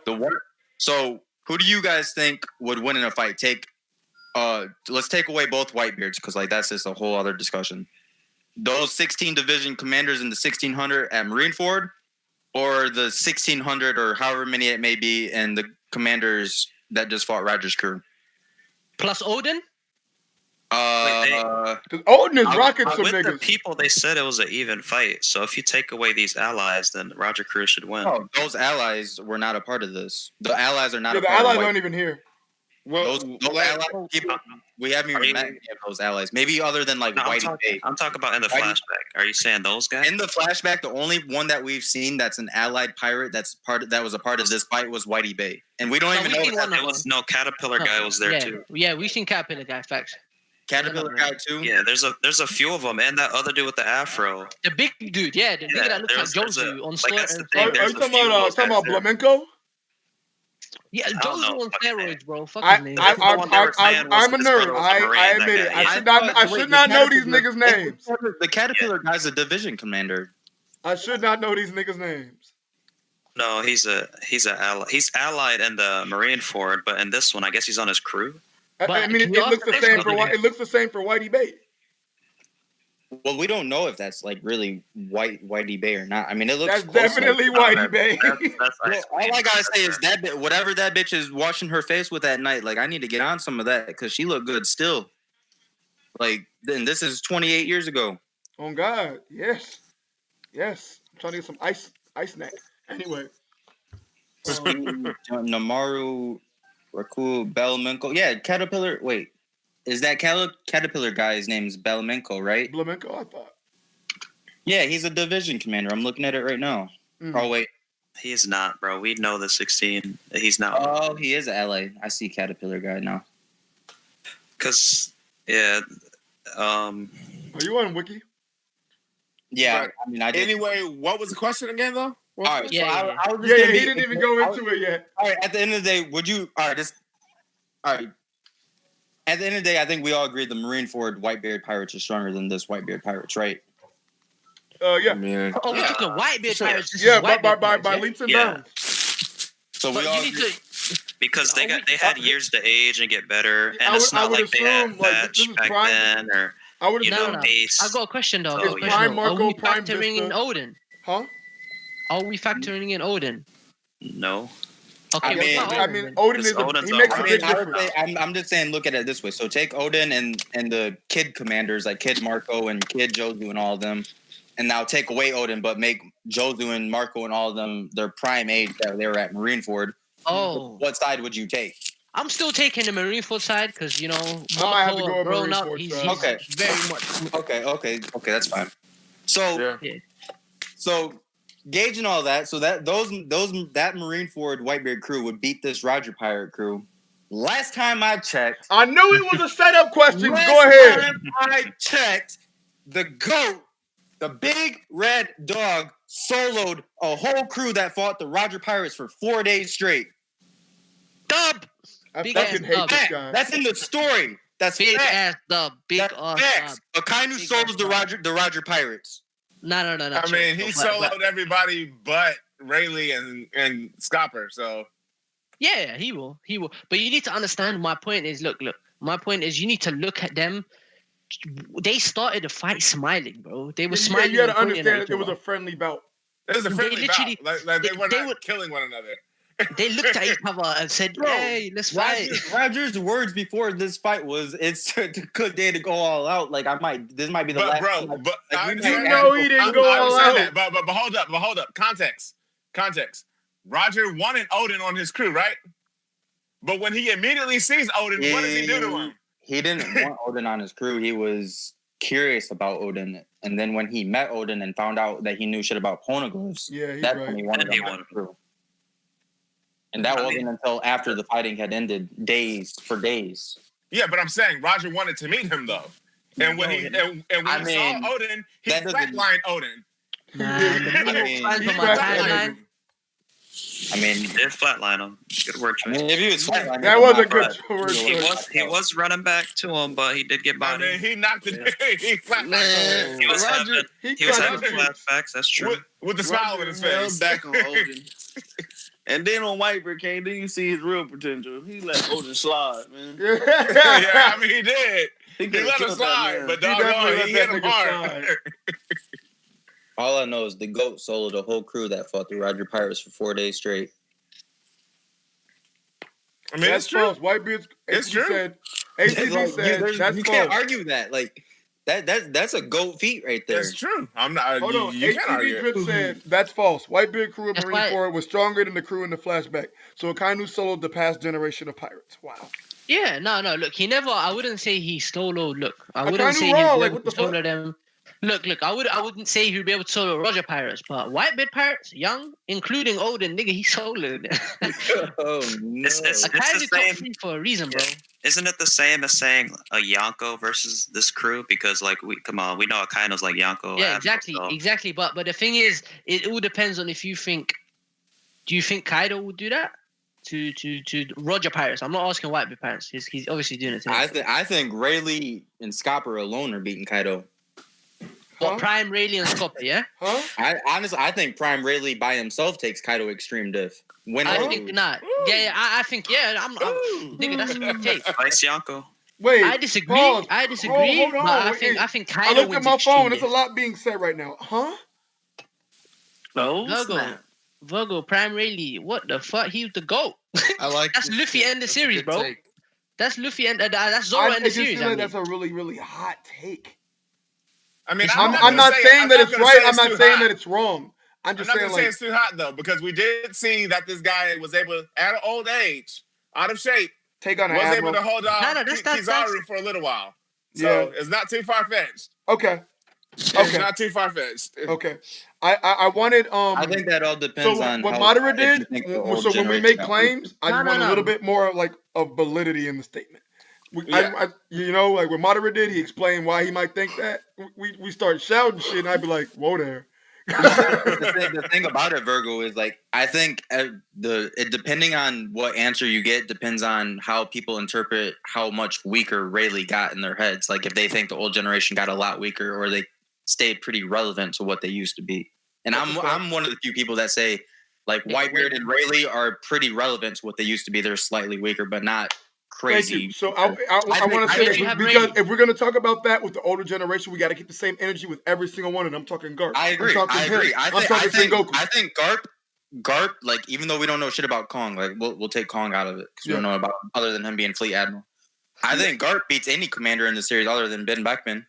So who do you guys think would win in a fight? Let's take away both Whitebeards because like that's just a whole other discussion. Those 16 division commanders in the 1600 at Marineford, or the 1600 or however many it may be, and the commanders that just fought Roger's crew. Plus Odin? Because Odin is rocking some With the niggas. people, they said it was an even fight. So if you take away these allies, then Roger Crew should win. No, those allies were not a part of this. The allies are not Yeah, a the part allies of aren't even here. Well, Those like, allied people, we haven't Are even you- met any of those allies. Maybe other than like No, Whitey Bay. I'm talking about in the Whitey- flashback. Are you saying those guys? In the flashback, the only one that we've seen that's an allied pirate that was a part of this fight was Whitey Bay, and we don't No, even we know seen if one that of It was no Caterpillar guy was there yeah, too. Yeah, we seen Caterpillar guy. Facts. Caterpillar guy too. Yeah, there's a few of them, and that other dude with the afro. The big dude, yeah, the nigga Yeah, that looks like there's a- Jozu on like, story. that's the Are, thing, are you there's a talking few of about those talking guys about there. Flamenco? Yeah, I don't Jozu know on fucking steroids, bro. Fuck I, his name. I, That's the one they were saying was I'm a his brother nerd. was a Marine, I that admit it. guy. I should not know these niggas' names. The Caterpillar guy's a division commander. I should not know these niggas' names. No, he's allied in the Marine Ford, but in this one, I guess he's on his crew. I But mean, can it you looks also the same mention for it looks the same for Whitey Bay. Well, we don't know if that's like really Whitey Bay or not. I mean, it looks That's close, definitely like, Whitey Bay. That's Bro, ice all cream. I gotta say is that whatever that bitch is washing her face with at night, like I need to get on some of that because she looked good still. Like, then this is 28 years ago. Oh God, yes. I'm trying to get some ice snack. Anyway. Namaru, Rakul, Belmenko. Yeah, Caterpillar. Wait, is that Caterpillar guy's name is Belmenko, right? Flamenco, I thought. Yeah, he's a division commander. I'm looking at it right now. Oh wait. He is not, bro. We know the 16. He's not. Oh, he is LA. I see Caterpillar guy now. Cause yeah, Are you on Wiki? Yeah, Right. I mean, I did. anyway, what was the question again, though? All right, Yeah, so yeah. I was just Yeah, gonna he be- didn't even go into it yet. All right, at the end of the day, would you? All right, all right. At the end of the day, I think we all agree the Marineford Whitebeard Pirates are stronger than this Whitebeard Pirates, right? Yeah. Man. Oh, we're talking Whitebeard pirates. This Yeah, is Whitebeard by pirates, yeah? leaps and Yeah. bounds. So But we all you need agree. to. because they had years to age and get better, and I it's would not like they had assume, like, this Thatch is back prime- then, or I would you assume. know, No. Ace. I got a question though. So, I got a yeah. question, Prime though. Marco, Are we Prime factoring in Vista. Odin? Huh? Are we factoring in Odin? No, Okay, I what's mean- not I Odin mean, then? Odin It's is Odin's he makes all a I big mean, I would difference. say, I'm just saying, look at it this way. So take Odin and the kid commanders like Kid Marco and Kid Jozu and all of them, and now take away Odin, but make Jozu and Marco and all of them their prime age that they were at Marineford. Oh, What side would you take? I'm still taking the Marineford side because you know might have to Marco go with grown up. Marineford He's side. Okay. very much. Okay, that's fine. So, Yeah. so gauging all that, so that that Marineford Whitebeard crew would beat this Roger Pirate crew. Last time I checked, I knew it was a setup question. last Go ahead. time I checked, the GOAT, the big red dog, soloed a whole crew that fought the Roger Pirates for 4 days straight. Dub, I Big fucking ass hate dub. this Fact. guy. That's in the story. That's big fact. ass dub, big That's ass facts. dub. Akainu Big solos ass the Roger Pirates. No. I mean, he soloed everybody but Rayleigh and Scopper. So Yeah, he will. But you need to understand. My point is, look. My point is, you need to look at them. They started the fight smiling, bro. They were smiling. You got to and pointing at understand each it was other. a friendly bout. it was a They friendly literally- bout. Like they were they not would- killing one another. They looked at each other and said, Bro, "Hey, let's fight." Roger's words before this fight was, "It's a good day to go all out." Like this might be the But last. bro, time but like, I we understand might that. know he didn't go I all understand out. that, but hold up. Context. Roger wanted Odin on his crew, right? But when he immediately sees Odin, what does he do to him? He didn't want Odin on his crew. He was curious about Odin, and then when he met Odin and found out that he knew shit about poneglyphs, Yeah, he's that's right. when he wanted And he him on wanted his crew. And that I wasn't mean- until after the fighting had ended, for days. Yeah, but I'm saying Roger wanted to meet him though. And when when I he mean, saw Odin, he that doesn't- flatlined Odin. Nah, the New mean, York fans he on my flatlined timeline. I mean, Did flatline him. Good word I choice. mean, if he was flatlining, That was a I'm good not- word He choice. was running back to him, but he did get I bodied. mean, he knocked it. He flatlined Man, Odin He was Roger- having He he was cut having his cheeks. flashbacks. That's true. with the smile on his held face. back on Odin. And then on Whitebeard came, then you see his real potential. He let Odin slide, man. Yeah, Yeah. I mean he did. He could've let him killed that slide, man. but He definitely doggone, let he that hit him nigga hard. slide. All I know is the GOAT soloed the whole crew that fought the Roger Pirates for 4 days straight. I mean, That's it's true. false. Whitebeard's It's ACG true. said. ACG Like, said that's you can't false. argue that. Like that's a GOAT feat right there. It's true. I'm not. Hold on. You can't argue ACG it. Drip said that's false. Whitebeard crew of That's Marineford was stronger than the crew in the flashback. So Akainu soloed the past generation of pirates. Wow. Yeah, no. Look, he never. I wouldn't say he solo. Look, I wouldn't kinda say raw, he'd be like, able what the to solo fuck? them. Look. I wouldn't say he'd be able to solo Roger Pirates, but Whitebeard Pirates, young, including Odin, nigga, he soloed. Oh no! It's I kind the of top same. 3 for a reason, bro. Isn't it the same as saying a Yonko versus this crew? Because like we know Akaino's like Yonko. Yeah, Admiral, exactly. But the thing is, it all depends on if you think. Do you think Kaido would do that to Roger Pirates? I'm not asking Whitebeard Pirates. He's obviously doing it. I think Rayleigh and Scopper alone are beating Kaido. What, Prime, Rayleigh, and Scopper, yeah? Huh? I think Prime Rayleigh by himself takes Kaido extreme diff. I think not. Yeah, I think I'm nigga, that's a good take. Vice Yonko. Wait. I disagree. pause. Hold on. But Wait, I think I Kaido looked at wins my extreme phone. There's a diff. lot being said right now. Huh? Virgo, Prime Rayleigh. What the fuck? He's the GOAT. I like That's this Luffy shit. end the That's a series, good bro. take. That's Luffy and that's Zoro end It the just series. seems like that's a really, really hot take. I mean, I'm not saying that it's right. I'm not saying that it's wrong. I'm I'm just not saying gonna say like it's too hot though, because we did see that this guy was able, at an old age, out of shape, take on an was admiral. able to hold off that's Kizaru for a little while. So it's not too far fetched. Okay. It's not too far fetched. Okay. I wanted I think that all depends so on what how Madara if you did. think the old So when we generation make got claims, I just want a little bit more like of validity in the statement. You know, like what Madara did, he explained why he might think that. We start shouting shit, and I'd be like, "Whoa there." the thing about it, Virgo, is like I think depending on what answer you get depends on how people interpret how much weaker Rayleigh got in their heads. Like if they think the old generation got a lot weaker, or they stayed pretty relevant to what they used to be. And I'm one of the few people that say like Whitebeard and Rayleigh are pretty relevant to what they used to be. They're slightly weaker, but not crazy. Thank you. So I want to say this because if we're going to talk about that with the older generation, we got to keep the same energy with every single one. And I'm talking Garp. I agree. I think Garp, like even though we don't know shit about Kong, like we'll take Kong out of it because we don't know about him, other than him being Fleet Admiral. I think Garp beats any commander in the series other than Ben Beckman.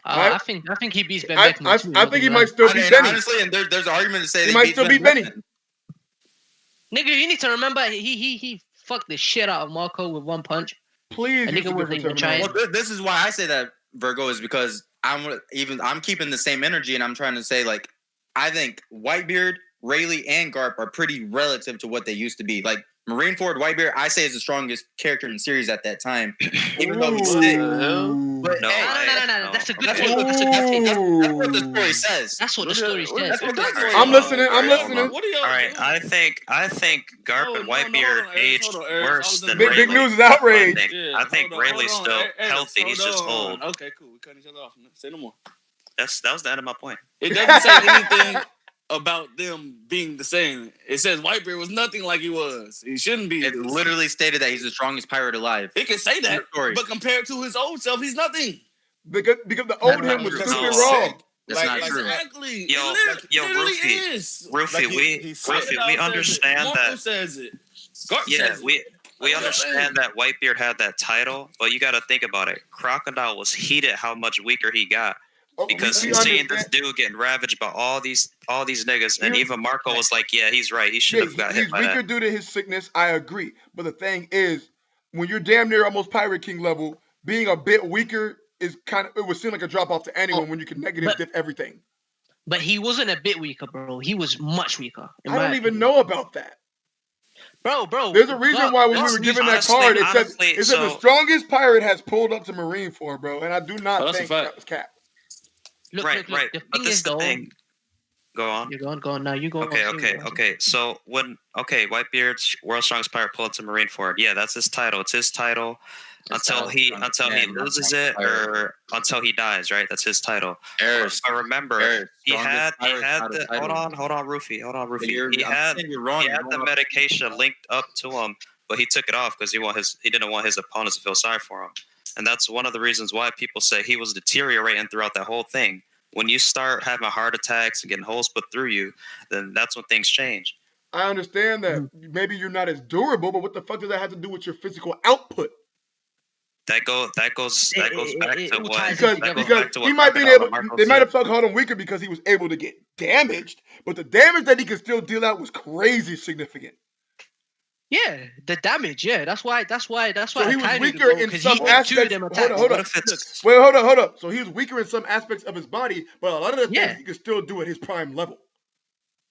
I think he beats Ben Beckman too. I think he might still beat Benny. Honestly, and there's an argument to say he might still beat Benny. Nigga, you need to remember he fucked the shit out of Marco with one punch. Please, nigga wasn't even trying. Well, this is why I say that, Virgo, is because I'm keeping the same energy, and I'm trying to say like I think Whitebeard, Rayleigh, and Garp are pretty relative to what they used to be. Like Marineford Whitebeard, I say is the strongest character in the series at that time, even though he's sick. But no, that's a good that's take. what the story says. That's what the story says. I'm listening. I'm listening. All right, I think Garp and Whitebeard aged worse than Big Rayleigh. news is outrage. I think Rayleigh's still healthy. He's just old. Okay, cool. We cutting each other off. Say no more. That was the end of my point. It doesn't say anything about them being the same. It says Whitebeard was nothing like he was. He shouldn't be. It literally stated that he's the strongest pirate alive. It can say that, but compared to his old self, he's nothing. Because the old him was stupid wrong. That's not true. Exactly. Yo, Rufy, we understand Marco that. Says it. Garp says it. We understand that Whitebeard had that title, but you got to think about it. Crocodile was heated how much weaker he got. Because he's seeing this dude getting ravaged by all these niggas, and even Marco was like, "Yeah, he's right. He should have got hit by that." He's weaker due to his sickness. I agree, but the thing is, when you're damn near almost Pirate King level, being a bit weaker is it would seem like a drop off to anyone when you can negative dip everything. But he wasn't a bit weaker, bro. He was much weaker. I don't even know about that. Bro. There's a reason why when we were given that card, it said the strongest pirate has pulled up to Marineford, bro, and I do not think that was cap. Look, right. The But this is the thing. Go on. You're going. Now you go. Okay. So Whitebeard's world's strongest pirate pulled to Marineford. Yeah, that's his title. It's his title until he loses it or until he dies. Right. That's his title. I remember he had the hold on, Rufy. He had the medication linked up to him, but he took it off because he didn't want his opponents to feel sorry for him. And that's one of the reasons why people say he was deteriorating throughout that whole thing. When you start having heart attacks and getting holes put through you, then that's when things change. I understand that. Maybe you're not as durable, but what the fuck does that have to do with your physical output? That goes back to what because he might be able. They might have called him weaker because he was able to get damaged, but the damage that he could still deal out was crazy significant. Yeah, the damage. Yeah, that's why. That's why So he was Akainu weaker in because he some did 2 of aspects. them Hold attacks. on, hold What on. if it's Wait, hold on, hold up. So he was weaker in some aspects of his body, but a lot of the things Yeah. he could still do at his prime level.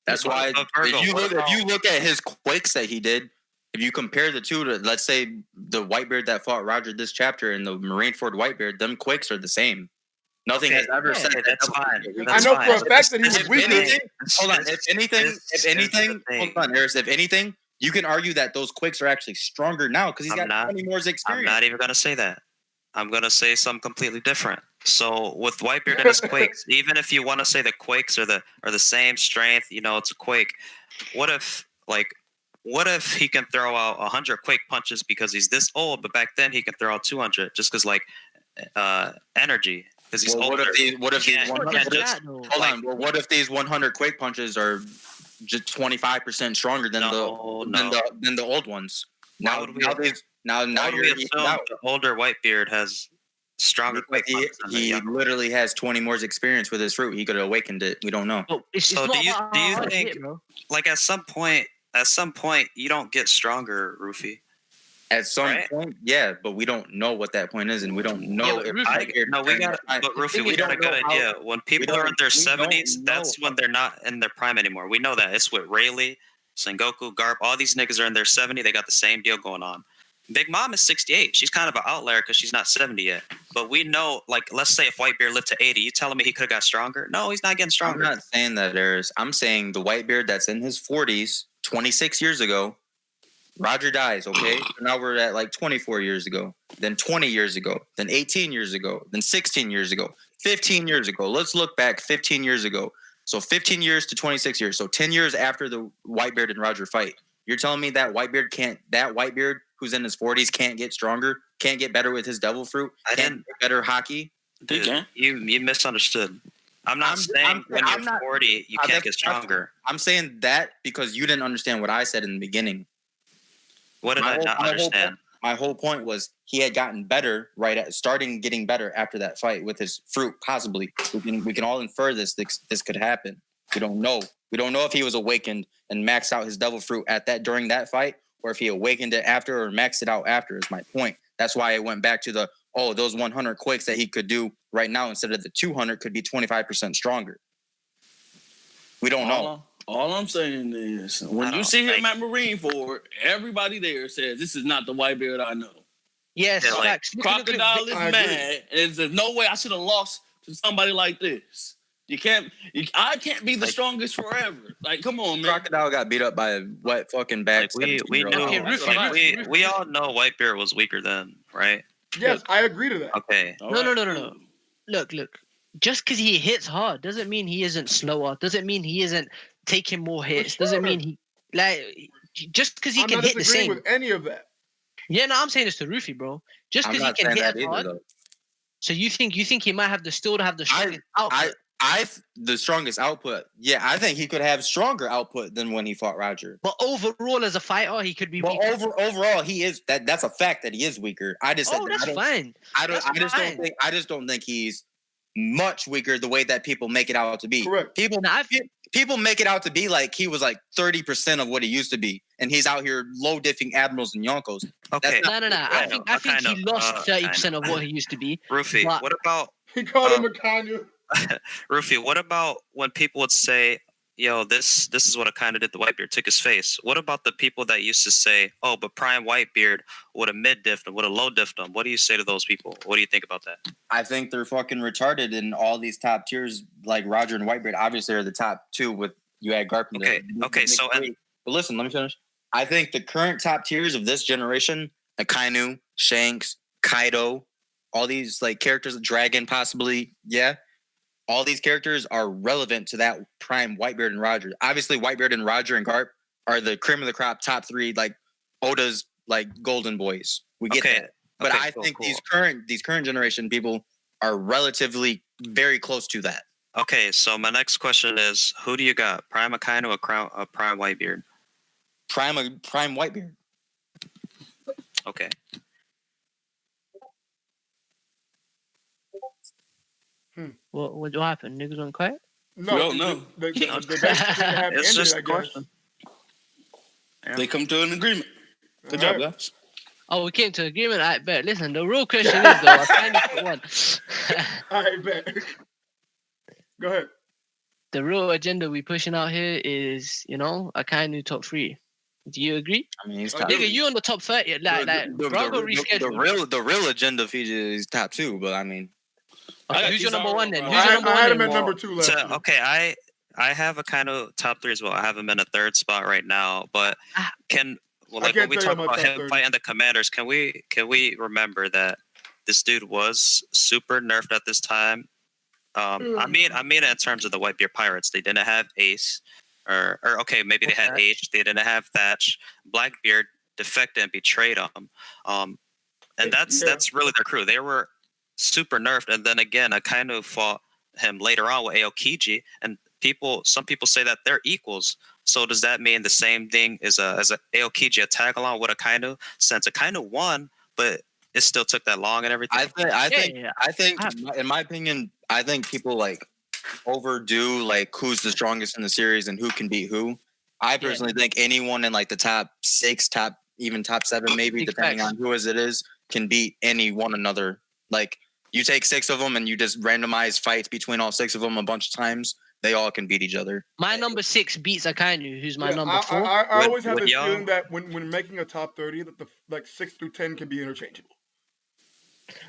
That's What why about Virgo? if What you look at his quakes that he did, if you compare the two to, let's say, the Whitebeard that fought Roger this chapter and the Marineford Whitebeard, them quakes are the same. Nothing Okay, has ever yeah. said Okay, that that's double fine. quake. I That's know fine. for a But fact this- that he this was is weaker. the thing. Hold on. This- If anything, this is the thing. hold on, Eris. If anything, you can argue that those quakes are actually stronger now because he's I'm got not- 20 more I'm experience. not even gonna say that. I'm gonna say something completely different. So with Whitebeard and his quakes, even if you want to say the quakes are the same strength, it's a quake. What if he can throw out 100 quake punches because he's this old, but back then he can throw out 200 just because energy because he's Well, older. what if these can't- 100 can't Just just- that, though. Hold like- on. Well, what if these 100 quake punches are just 25% stronger than No, than the old ones? Why Now, would we- now these now Why would you're we eating assume out. the older Whitebeard has stronger Because quake punches than the he younger? literally has 20 more experience with his fruit. He could have awakened it. We don't know. Oh, it's So not do you- about do you how hard it think- hit, bro. Like at some point you don't get stronger, Rufy. At some Right. point, yeah, but we don't know what that point is, and we don't know but if Rufy- Whitebeard No, we during got. that time- But Rufy, thing we is, got a we good don't know how- idea. When people are in don't- their we don't 70s, that's know. when they're not in their prime anymore. We know that. It's with Rayleigh, Sengoku, Garp. All these niggas are in their 70. They got the same deal going on. Big Mom is 68. She's kind of an outlier because she's not 70 yet. But we know, let's say if Whitebeard lived to 80, you telling me he could have got stronger? No, he's not getting I'm stronger. not saying that, Eris. I'm saying the Whitebeard that's in his 40s, 26 years ago, Roger dies, okay? So now we're at 24 years ago, then 20 years ago, then 18 years ago, then 16 years ago, 15 years ago. Let's look back 15 years ago. So 15 years to 26 years. So 10 years after the Whitebeard and Roger fight. You're telling me that Whitebeard who's in his 40s can't get stronger, can't get better with his devil fruit, I can't didn't. get better hockey? Dude, can. you misunderstood. I'm not saying when I'm you're not- 40 you can't that's- get stronger. I'm saying that because you didn't understand what I said in the beginning. What did my I whole- not my whole understand? My whole point was he had gotten better starting getting better after that fight with his fruit. Possibly, we can all infer this could happen. We don't know. We don't know if he was awakened and maxed out his devil fruit during that fight, or if he awakened it after or maxed it out after. Is my point. That's why I went back to those 100 quakes that he could do right now instead of the 200 could be 25% stronger. We don't know. All I'm saying is, when you see him at Marineford, everybody there says this is not the Whitebeard I know. Yes, Yeah, facts. Look, look, look, Crocodile is I agree. mad, and there's no way I should have lost to somebody like this. I can't be the strongest forever. Come on, man. Crocodile got beat up by a wet fucking back. We 17-year-old. know. Okay, Rufy, We all know Whitebeard was weaker then, right? Yes, I agree to that. Okay. All No. right. Look. Just because he hits hard doesn't mean he isn't slower. Doesn't mean he isn't taking more hits. Doesn't sure. mean he just because he I'm can not hit the disagreeing same. with any of that. Yeah, no, I'm saying this to Rufy, bro. Just I'm because he not can saying hit that as either, hard. though. So you think he might have the strongest output? The strongest output. Yeah, I think he could have stronger output than when he fought Roger. But overall, as a fighter, he could be But weaker. overall, he is that's a fact that he is weaker. I just said Oh, that. that's fine. I just don't think he's much weaker the way that people make it out to be. Correct. People make it out to be like he was 30% of what he used to be, and he's out here low diffing admirals and yonkos. Okay. No. I think he lost 30% of what he used to be. Rufy, But- what about He called him a Kanye. Rufy? What about when people would say, "Yo, this is what I kind of did." The Whitebeard took his face. What about the people that used to say, "Oh, but Prime Whitebeard would have mid diffed him, would have low diffed him"? What do you say to those people? What do you think about that? I think they're fucking retarded in all these top tiers, like Roger and Whitebeard. Obviously, are the top two with you had Garp. Okay, so but listen, let me finish. I think the current top tiers of this generation, Akainu, Shanks, Kaido, all these characters, Dragon possibly, yeah. All these characters are relevant to that prime Whitebeard and Roger. Obviously, Whitebeard and Roger and Garp are the cream of the crop, top three, Oda's golden boys. We get that. But I think these current generation people are relatively very close to that. Okay, so my next question is, who do you got? Prime Akainu or Prime Whitebeard? Prime Whitebeard. Okay. What happened? Niggas went quiet? No, We don't know. The debate should have It's ended, just I a guess. question. They come to an agreement. Good job, guys. Oh, we came to agreement. I bet. Listen, the real question is though, I kind of put one. All right, bet. Go ahead. The real agenda we pushing out here is, a kind of top 3. Do you agree? I mean, he's I top. do. Nigga, you on the top 30. Bronco rescheduled. The real agenda feature is top 2, but I mean, Okay, who's your number 1 then? I Who's your number I 1 had then? him at number 2 last So, year. okay, I have a kind of top 3 as well. I have him in a 3rd spot right now, but I can't when we tell you talk my about top him 30. fighting the Commanders, can we remember that this dude was super nerfed at this time? I mean in terms of the Whitebeard Pirates, they didn't have Ace, or okay, maybe they had H. They didn't have Thatch. Blackbeard defected and betrayed them, and that's really their crew. They were super nerfed, and then again, I kind of fought him later on with Aokiji, and some people say that they're equals. So does that mean the same thing as a Aokiji a tag along with Akainu, since Akainu won, but it still took that long and everything? I think, in my opinion, I think people like overdo like who's the strongest in the series and who can beat who. I personally think anyone in like the top 6, top 7, maybe depending on who as it is, can beat any one another. Like you take 6 of them and you just randomize fights between all 6 of them a bunch of times. They all can beat each other. My number 6 beats Akainu, who's my number 4. I always have this feeling that when making a top 30, that the 6 through 10 can be interchangeable.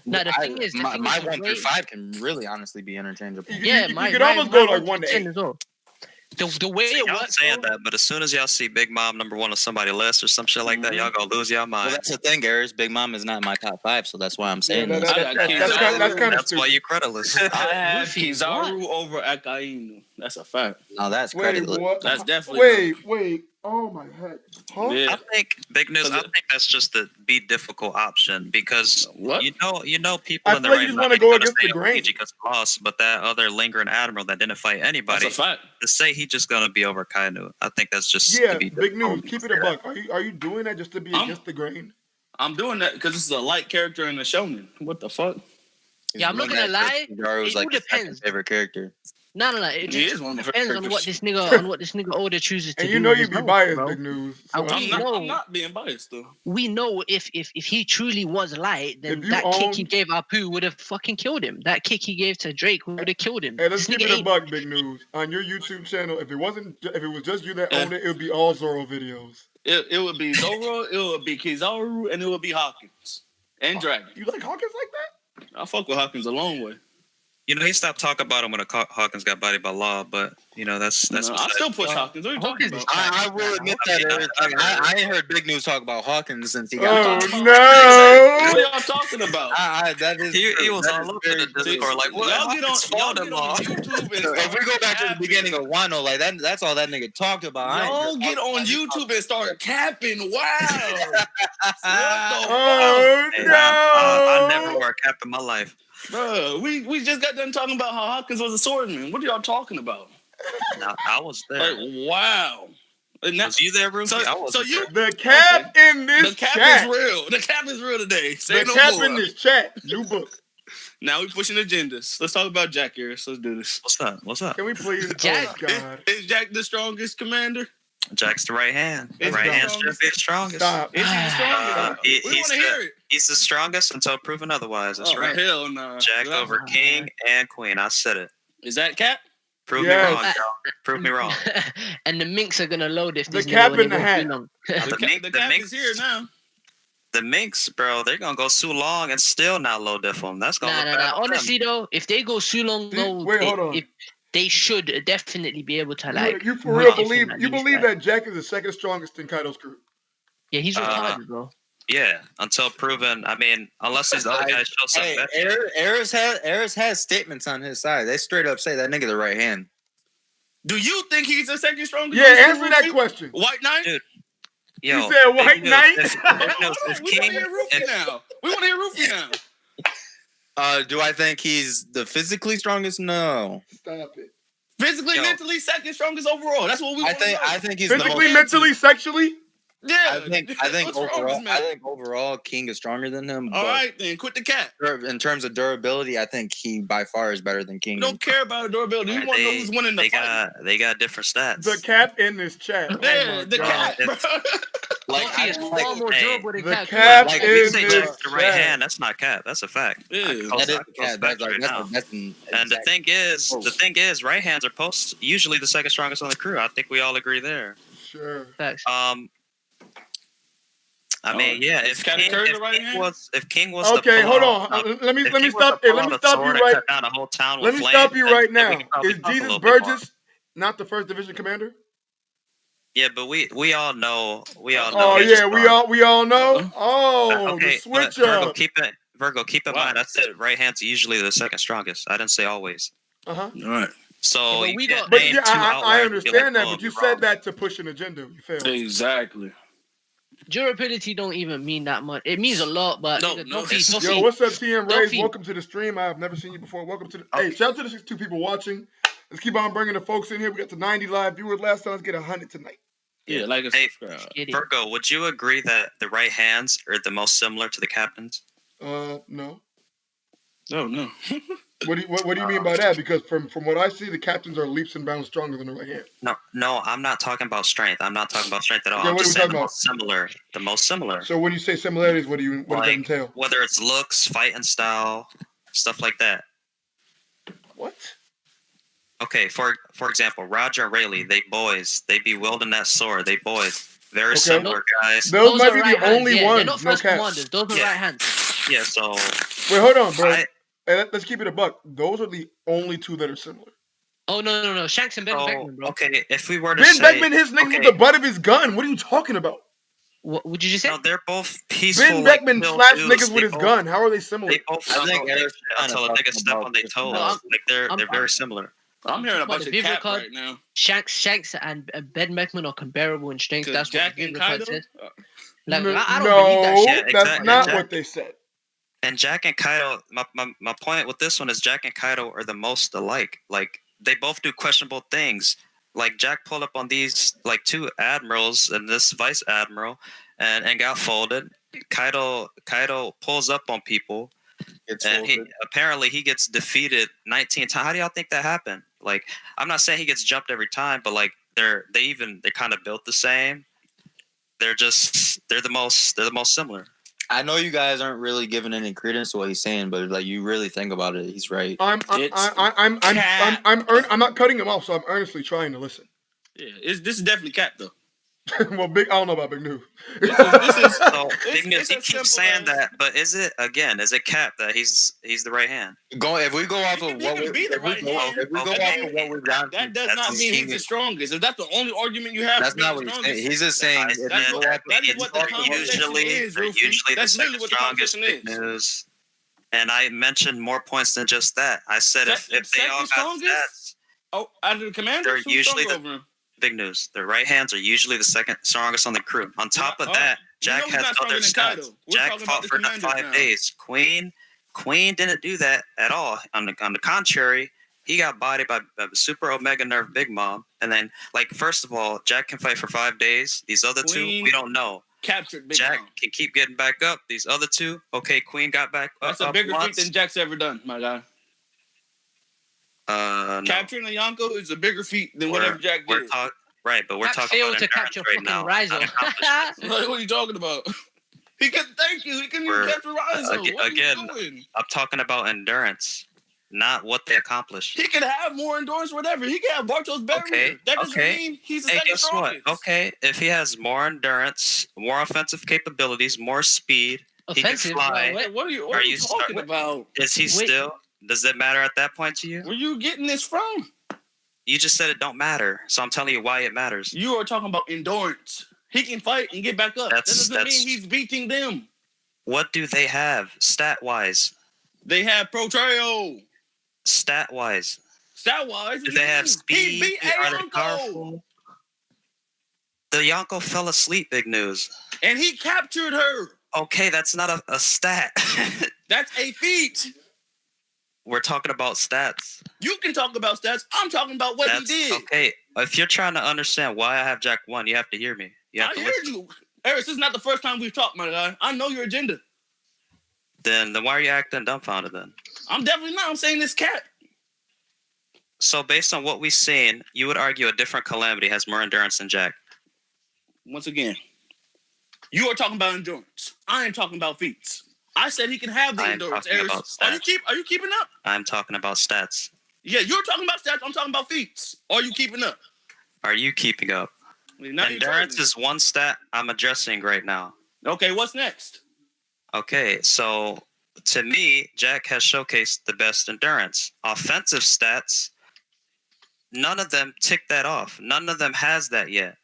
No, the thing is, my 1 through 5 can really honestly be interchangeable. Yeah, you could almost go like 1 to 8 as well. The way it y'all works, saying that, but as soon as y'all see Big Mom number 1 on somebody's list or some shit like that, y'all gonna lose y'all mind. Well, that's the thing, Aris. Big Mom is not in my top 5, so that's why I'm saying that's this. kind of That's why you creditless. I have Kizaru over Akainu. That's a fact. No, that's Wait, creditless. what? That's definitely Wait. Oh my head. Huh? Yeah. I think big news. I think that's just the be difficult option because What? you know people I in the feel like right you just mind wanna go gonna against say the grain. Luigi because he lost, but that other lingering admiral that didn't fight anybody, That's a fact. to say he just gonna be over Kainu, I think that's just Yeah, to be big news. difficult. Keep it a buck. Are you doing that just to be I'm- against the grain? I'm doing that because this is a light character in the shonen. What the fuck? Yeah, I'm not gonna lie. Kizaru was It like all his second depends. favorite character. No. It He just is one of my depends favorite on what characters. this nigga Oda chooses to And do. you know with you his be knowledge, biased, bro. big news. And So we I'm know- not being biased though. We know if he truly was light, then If you that kick own- he gave Apu would have fucking killed him. That kick he gave to Drake would have killed him. Hey, let's This keep nigga it a ain't- buck, big news. On your YouTube channel, if it was just you that owned it, it would be all Zoro videos. It would be Zoro, it would be Kizaru, and it would be Hawkins and Dragon. You like Hawkins like that? I fuck with Hawkins a long way. You know, he stopped talking about him when Hawkins got bodied by Law, but you know that's No, I still push Hawkins. What are you talking Hawkins is about? I will admit that, Aris. Like, I ain't heard big news talk about Hawkins since he got. Oh What no! are y'all talking about? That is. he was that all is over very the true. Discord like, what? Y'all get on Law? YouTube and If we go back to the beginning of Wano, like that's all that nigga talked about. I ain't Y'all heard get on YouTube and start capping. Wow. Oh Hey, no! I never wore a cap in my life. Bro, we just got done talking about how Hawkins was a swordsman. What are y'all talking about? Now, I was there. Like, wow. And that, Was you there, Ruby? I was so you The cap in this the cap chat. is real. The cap is real today. Say The no cap more. in this chat. New book. Now we pushing agendas. Let's talk about Jack here. Let's do this. What's up? Can we please? Jack. Oh God! Is Jack the strongest commander? Jack's the right hand. Is he Right the hand should be the strongest. Stop. Is he the strongest? we he's want to hear it. He's the strongest until proven otherwise. That's Oh, right. hell no. Jack over King and Queen. I said it. Is that cap? Prove Yes. me wrong, y'all. Prove me wrong. and the minks are gonna load if The this cap nigga in the won't hat. be long. The cap is here now. The Minks, bro, they're gonna go too long and still not low diff them. That's gonna look bad Nah. for them. Honestly though, if they go too long, See, though, wait, hold on. if they should definitely be able to like. You for real diff him believe at you least, believe like- that Jack is the second strongest in Kaido's crew? Yeah, he's retarded, bro. Yeah, until proven. I mean, unless these other guys show something Hey, better. Aris has statements on his side. They straight up say that nigga the right hand. Do you think he's the second strongest? Yeah, answer that question. White Knight? Dude, You Yo, said White Big News, Knight? if Hold on, we want to King, hear Rufy now. We want to hear Rufy now. Do I think he's the physically strongest? No. Stop it. Physically, Yo. mentally, second strongest overall. That's what we I want to know. think he's the Physically, most. mentally, sexually? Yeah. I think What's wrong with overall, this man? King is stronger than him. All but right, then quit the cat. in terms of durability, I think he by far is better than King. We don't care about durability. We want to know who's winning the they fight. got different stats. The cap in this chat. Oh Yeah, my the God. cat, bro. Dolphy is far more durable than The Cap. cap Like, in if you say this Jack's the right chat. hand, that's not cap. That's a fact. Yeah. That is cat. That's like that's an And the thing is, right hands are usually the second strongest on the crew. I think we all agree there. Sure. Facts. I mean, yeah. If King was okay, to hold pull on. out, Let me if King was stop. to Hey, pull let me out a stop you sword and right. cut down a whole town Let with me flames, stop you then- right then we now. could probably Is talk a Jesus little bit more. Burgess not the first division commander? Yeah, but we all know. Oh he's yeah, strong. we all know. Oh, Okay, the switch but Virgo, up. keep in mind. I said right hand's usually the second strongest. I didn't say always. Uh huh. All right. So but you we can't got- But name yeah, two I outliers and be like, understand that. "Oh, But you you're said wrong." that to push an agenda. You failed. Exactly. Durability don't even mean that much. It means a lot, but No, nigga, no, Dolphy, Yo, what's up, TM Rays? Dolphy. Welcome to the stream. I've never seen you before. Welcome to the. Hey, shout out to the 2 people watching. Let's keep on bringing the folks in here. We got the 90 live viewers last time. Let's get 100 tonight. Yeah, like a Hey, subscribe. Get it. Virgo, would you agree that the right hands are the most similar to the captains? No. Oh no. What do you mean by that? Because from what I see, the captains are leaps and bounds stronger than the right hand. No, I'm not talking about strength. I'm not talking about strength at all. Okay, I'm what are just we saying talking the most similar. So when you say similarities, what does that Like entail? whether it's looks, fighting style, stuff like that. What? Okay, for example, Roger and Rayleigh, they be wielding that sword. They boys, very Okay. similar guys. Those might are be right the hands. only Yeah, ones. they're not No first cap. commanders. Those are Yeah. right hands. Yeah, so Wait, hold on, bro. I- Hey, let's keep it a buck. Those are the only 2 that are similar. Oh no. Shanks and Ben so, Beckman, bro. okay, if we were to Ben say Beckman hits niggas with okay, the butt of his gun. What are you talking about? What did you say? no, they're both peaceful. Ben Beckman chill slash dudes. niggas with They his both- gun. How are they similar? They both I think until Eric's kinda a nigga talking step about on their just toes. about- Like they're I'm- very similar. I'm hearing a About bunch the of Viva cap card. right now. Shanks and Ben Beckman are comparable in strength. That's what Jack the and Viva card Kaido. says. Like, No, I don't believe that shit. Yeah, that's exactly. not Jack- what they said. And Jack and Kaido, my point with this one is Jack and Kaido are the most alike. Like they both do questionable things. Like Jack pulled up on these like 2 admirals and this vice admiral and got folded. Kaido pulls up on people and he gets defeated 19 times. How do y'all think that happened? Like I'm not saying he gets jumped every time, but like they're kind of built the same. They're the most similar. I know you guys aren't really giving any credence to what he's saying, but like you really think about it, he's right. I'm not cutting him off, so I'm earnestly trying to listen. Yeah, this is definitely cap though. Well, I don't know about Big New. This is So It's- Big News, it's he as keeps simple saying as- that, but is it cap that he's the right hand? If we go off He of can what we be the right hand. if we go Okay. off of what we've done, That does That's not mean he's the strongest. If that's the only argument you have, that's for not being what the he's saying. strongest, He's just saying. I if said we go that off- that is means what the they're conversation is, they're Rufy. usually That's the literally second what the strongest. conversation Big is. News. And I mentioned more points than just that. I said if they Second all got strongest? stats, Oh, out of the commanders, They're who's usually stronger over him? Big News. The right hands are usually the second strongest on the crew. On top of that, You know Jack he's has not other stronger than stats. Kaido. We're Jack talking about fought the for the commanders 5 now. days. Queen didn't do that at all. On the contrary, he got bodied by Super Omega Nerve Big Mom. And then, like, first of all, Jack can fight for 5 days. These other 2, Queen we don't know. Captured Big Jack Mom. can keep getting back up. These other 2, okay, Queen got back That's a up bigger feat once. than Jack's ever done, my guy. No. Capturing a Yonko is a bigger feat than whatever Jack We're did. right, but we're Jack talking failed about to endurance capture right fucking now. Rizzo. not accomplishments. Like, what are you talking about? He can thank you. He couldn't even We're- capture Rizzo. What again, are you doing? I'm talking about endurance, not what they accomplished. He can have more endurance, whatever. He can have Bartos barrier. Okay, That doesn't okay. mean he's the Hey, second guess what? strongest. Okay, if he has more endurance, more offensive capabilities, more speed, Offensive. he can fly. What are you Are talking you start- about? Is he Wait. still? Does it matter at that point to you? Where you getting this from? You just said it don't matter, so I'm telling you why it matters. You are talking about endurance. He can fight and get back up. That doesn't mean he's beating them. What do they have stat wise? They have Pro-Trail. Stat wise, Stat wise, do they have He speed? beat Are they Ayonko. powerful? The Yonko fell asleep. Big news. And he captured her. Okay, that's not a stat. That's a feat. We're talking about stats. You can talk about stats. I'm talking about what he did. Okay, if you're trying to understand why I have Jack 1, you have to hear me. You have I to heard listen. you. Eris, this is not the first time we've talked, my guy. I know your agenda. Then why are you acting dumbfounded then? I'm definitely not. I'm saying this cat. So based on what we've seen, you would argue a different Calamity has more endurance than Jack. Once again, You are talking about endurance. I am talking about feats. I said he can have the I am endurance. talking about stats. Are you keeping up? I'm talking about stats. Yeah, you're talking about stats. I'm talking about feats. Are you keeping up? Are you keeping up? Now Endurance is one stat I'm addressing right now. Okay, what's next? Okay, so to me, Jack has showcased the best endurance. Offensive stats, none of them tick that off. None of them has that yet.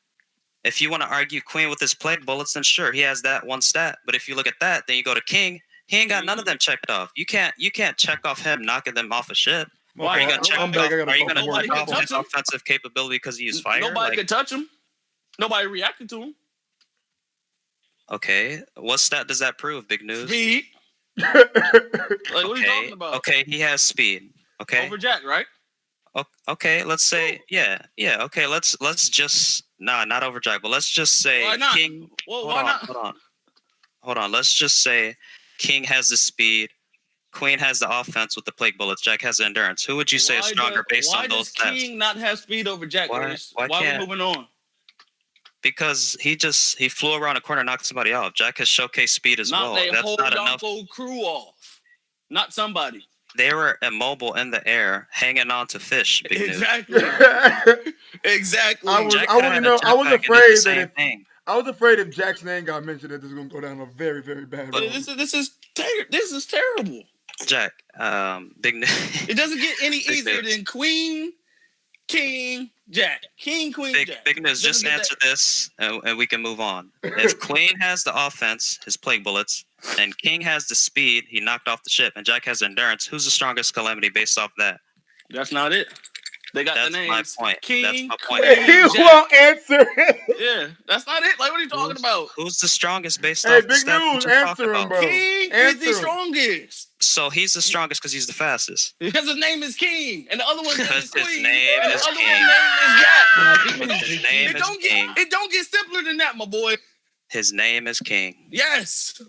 If you want to argue Queen with his plague bullets, then sure, he has that one stat. But if you look at that, then you go to King. He ain't got none of them checked off. You can't check off him knocking them off a ship. Why? Are you gonna check I'm off? back. I gotta Are you call gonna for Nobody check can off touch his him. offensive capability because he used fire? Nobody could touch him. Nobody reacted to him. Okay, what stat does that prove? Big news. Speed. Like, what are you talking about? Okay, he has speed. Okay. Over Jack, right? Okay, let's say yeah. Okay, let's just not over Jack, but let's just say Why not? King. Well, why not? Hold on. Let's just say King has the speed, Queen has the offense with the plague bullets, Jack has the endurance. Who would you say is stronger based on those stats? Why does King not have speed over Jack? Why are we moving on? Because he flew around a corner and knocked somebody off. Jack has showcased speed as well. Not That's whole not enough. Yonko crew off. Not somebody. They were immobile in the air, hanging on to fish. Big news. Exactly. Exactly. I was afraid that if Jack's name got mentioned, that this is gonna go down a very, very bad road. This is terrible. Jack, big news. It doesn't get any easier than Queen, King, Jack. King, Queen, Jack. Big news. Just answer this, and we can move on. If Queen has the offense, his plague bullets, and King has the speed, he knocked off the ship, and Jack has endurance, who's the strongest Calamity based off that? That's not it. They got the names. That's my point. King, that's my point. He won't answer. Yeah, that's not it. Like, what are you talking about? Who's the strongest based off Hey, the big stats news. you're talking Answer him, about? bro. King is the strongest. So he's the strongest because he's the fastest. Because his name is King, and the other one's name is Because his Queen, name and the is other King. one's name is Jack. His name is King. It don't get simpler than that, my boy. His name is King. Yes.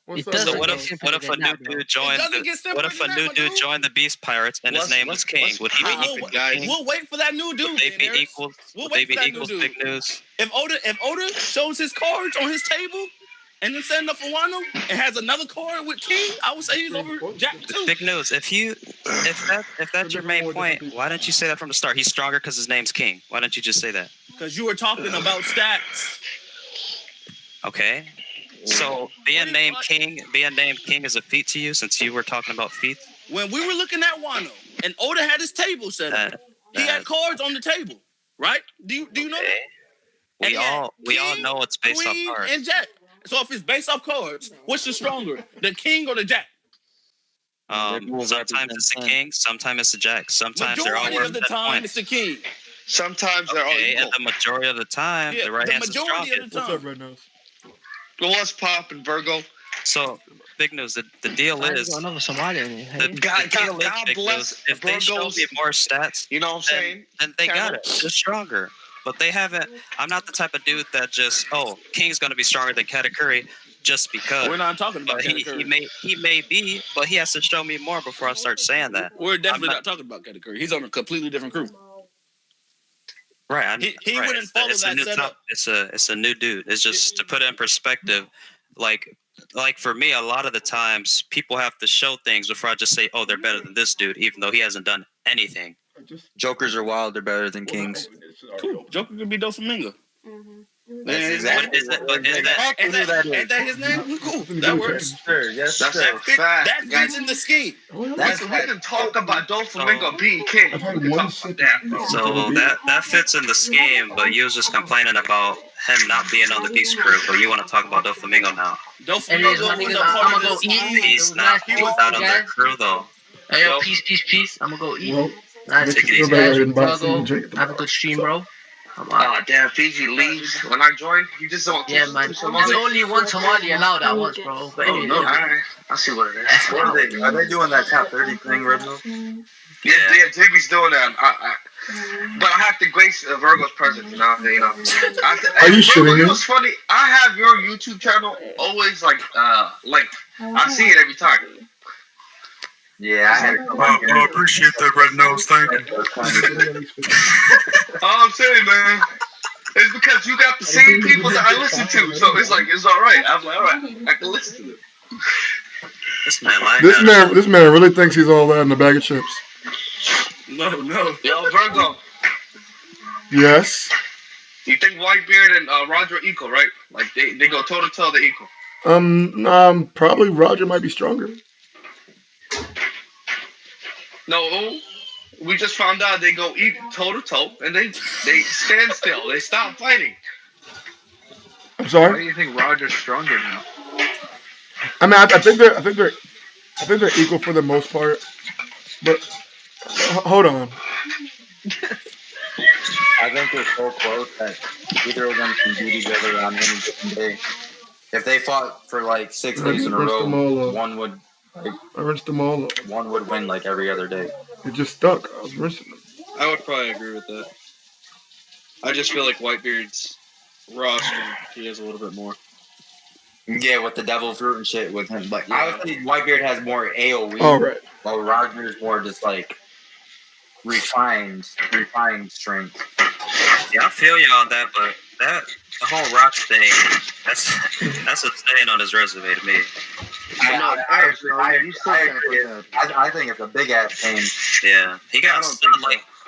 So what if a new dude joined? What if a new dude joined the Beast Pirates and his name was King? Would he be equal? We'll wait for that new dude. Would they be equal? We'll Would they wait for be that equals? new dude. Big news. If Oda shows his cards on his table and then setting up for Wano and has another card with King, I would say he's over Jack too. Big news. If that's your main point, why didn't you say that from the start? He's stronger because his name's King. Why didn't you just say that? Because you were talking about stats. Okay. So being named King is a feat to you since you were talking about feats? When we were looking at Wano and Oda had his table set up, he had cards on the table, right? Do you know that? We all know it's based off Queen, cards. and Jack. So if it's based off cards, what's the stronger, the King or the Jack? Sometimes it's the King, sometimes it's the Jack. Sometimes they're all Majority worth of the 10 time, points. it's the King. Sometimes they're all equal. And the majority of the time, the right hand's the strongest. What's up, Red Nose? Well, let's pop and Virgo. So, big news. The deal is, another Somalian. God bless if they show me more stats, you know what I'm saying? Then they got it. They're stronger. But they haven't. I'm not the type of dude that just, King's going to be stronger than Katakuri just because. We're not talking about Katakuri. He may be, but he has to show me more before I start saying that. We're definitely not talking about Katakuri. He's on a completely different crew. Right. He wouldn't follow that setup. It's a new dude. It's just to put it in perspective, like for me, a lot of the times people have to show things before I just say, they're better than this dude, even though he hasn't done anything. Jokers are wild. They're better than kings. Cool. Joker could be Doflamingo. That's exactly. Ain't that his name? Cool. That works. Sure. Yes, That's sir. a fact. That fits in the scheme. We can talk about Doflamingo being king. We can talk about that. So that fits in the scheme, but you was just complaining about him not being on the Beast crew. But you want to talk about Doflamingo now? Doflamingo was a part of the scheme. He's not on their crew though. Hey, yo, peace. I'm gonna go eat. Well, Nice to meet you guys. Have a good stream, bro. Oh, damn, Fiji leaves when I join. You just don't. Yeah, man. There's only one Somali allowed at once, bro. But anyway, Alright, I see what it is. Are they doing that top 30 thing, Rebel? Yeah, Jiggy's doing that. But I have to grace Virgo's presence now. Are you shitting me? It was funny. I have your YouTube channel always linked. I see it every time. Yeah, I had to come on here. I appreciate that, Red Nose. Thank you. All I'm saying, man. It's because you got the same people that I listen to, so it's like it's all right. I'm like, all right, I can listen to it. This man really thinks he's all that in a bag of chips. No. Yo, Virgo. Yes. You think Whitebeard and Roger are equal, right? Like they go toe to toe, they're equal. Probably Roger might be stronger. No, we just found out they go toe to toe, and they stand still. They stop fighting. I'm sorry. Why do you think Roger's stronger now? I mean, I think they're equal for the most part. But hold on. I think they're so close that either of them can beat each other on any given day. If they fought for like 6 days in a row, one would. I rinsed them all up. One would win like every other day. It just stuck. I was rinsing them. I would probably agree with that. I just feel like Whitebeard's raw strength, he has a little bit more. Yeah, with the devil fruit and shit with him. But I would say Whitebeard has more AoE. All right. While Roger's more just like refined strength. Yeah, I feel you on that, but the whole rock thing, that's a stain on his resume to me. I think it's a big ass pain. Yeah, he got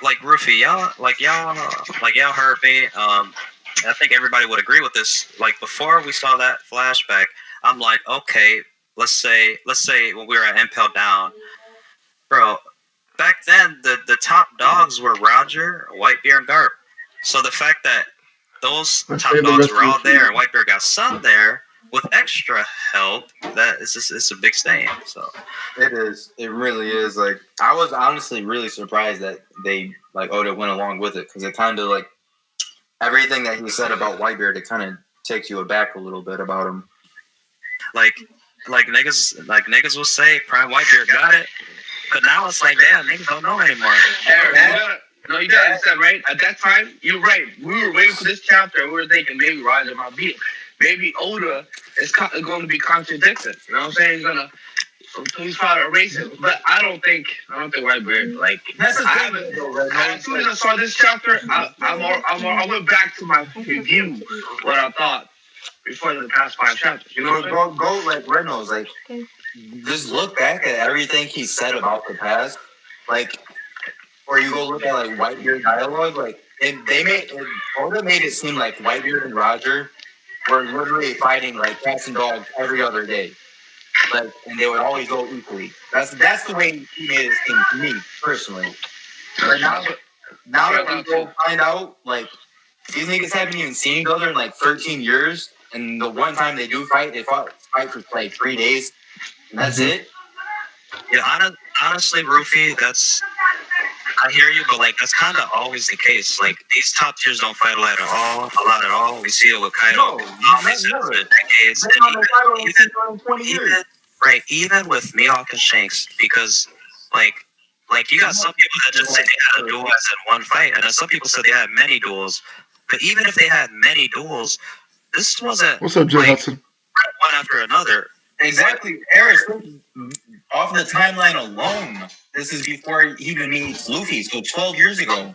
like Roofy. Y'all heard me. I think everybody would agree with this. Like before we saw that flashback, I'm like, okay, let's say when we were at Impel Down, bro. Back then, the top dogs were Roger, Whitebeard, and Garp. So the fact that those top dogs were all there and Whitebeard got some there with extra help, that is just it's a big stain. So it is. It really is. Like I was honestly really surprised that they like Oda went along with it because it kind of like everything that he said about Whitebeard, it kind of takes you aback a little bit about him. Like niggas will say Prime Whitebeard got it. But now it's like, damn, niggas don't know anymore. You gotta understand, right? At that time, you're right. We were waiting for this chapter, and we were thinking maybe Roger might beat him. Maybe Oda is going to be contradicted. You know what I'm saying? He's trying to erase it. But I don't think Whitebeard, like, as soon as I saw this chapter, I went back to my review, what I thought before the past 5 chapters. You know what I mean? Go like Red Nose, like, just look back at everything he said about the past, like, or you go look at like Whitebeard dialogue, like, Oda made it seem like Whitebeard and Roger were literally fighting like cats and dogs every other day, like, and they would always go equally. That's the way he made it seem to me personally. But now that we go find out, like, these niggas haven't even seen each other in like 13 years, and the one time they do fight, they fight for like 3 days. And that's it? Yeah, honestly, Rufy, I hear you, but like that's kind of always the case. Like these top tiers don't fight a lot at all. We see it with Kaido. Decades. Even with Mihawk and Shanks, because like you got some people that just say they had a duel as in one fight, and then some people said they had many duels. But even if they had many duels, this wasn't. What's up, Jay Hudson? One after another. Exactly, Eris. Off the timeline alone, this is before he even meets Luffy, so 12 years ago.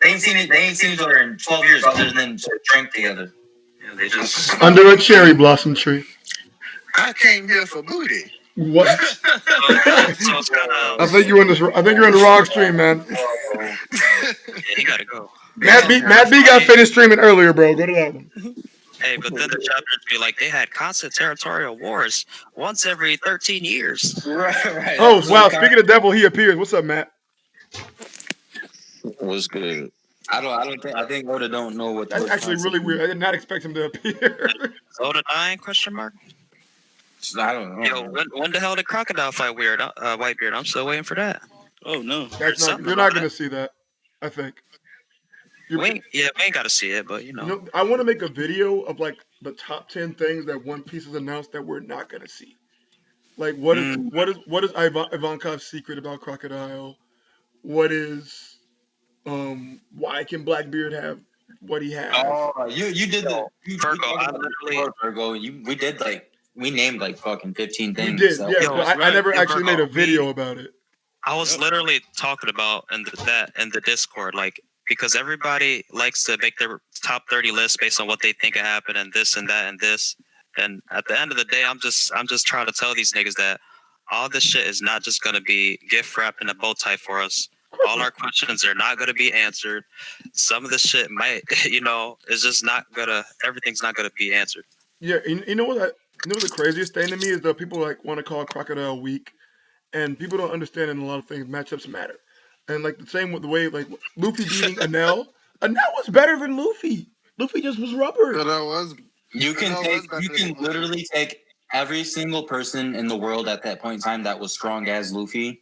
They ain't seen each other in 12 years other than to drink together. Yeah, they just under a cherry blossom tree. I came here for booty. What? I think you're in the wrong stream, man. Yeah, you gotta go. Matt B got finished streaming earlier, bro. Go to that one. Hey, but then the chapters be like they had constant territorial wars once every 13 years. Right. Oh wow! Speaking of devil, he appears. What's up, Matt? What's good? I think Oda don't know what. That's actually really weird. I did not expect him to appear. Oda dying? Question mark. I don't know. Yo, when the hell did Crocodile fight Whitebeard? I'm still waiting for that. Oh no, you're not gonna see that. I think. We ain't got to see it, but you know. I want to make a video of like the top 10 things that One Piece has announced that we're not gonna see. Like what is Ivankov's secret about Crocodile? What is why can Blackbeard have what he has? Oh, you did the Virgo. We named like fucking 15 things. We did, so. Yeah. I never actually made a video about it. I was literally talking about in the Discord, like. Because everybody likes to top 30 lists based on what they think happened and this and that and this. And at the end of the day, I'm just trying to tell these niggas that all this shit is not just gonna be gift wrapped in a bow tie for us. All our questions are not gonna be answered. Some of the shit might, is just not gonna. Everything's not gonna be answered. Yeah, you know what? The craziest thing to me is that people like want to call Crocodile weak, and people don't understand in a lot of things matchups matter. And like the same with the way like Luffy beating Anel was better than Luffy. Luffy just was rubber. You can literally take every single person in the world at that point in time that was strong as Luffy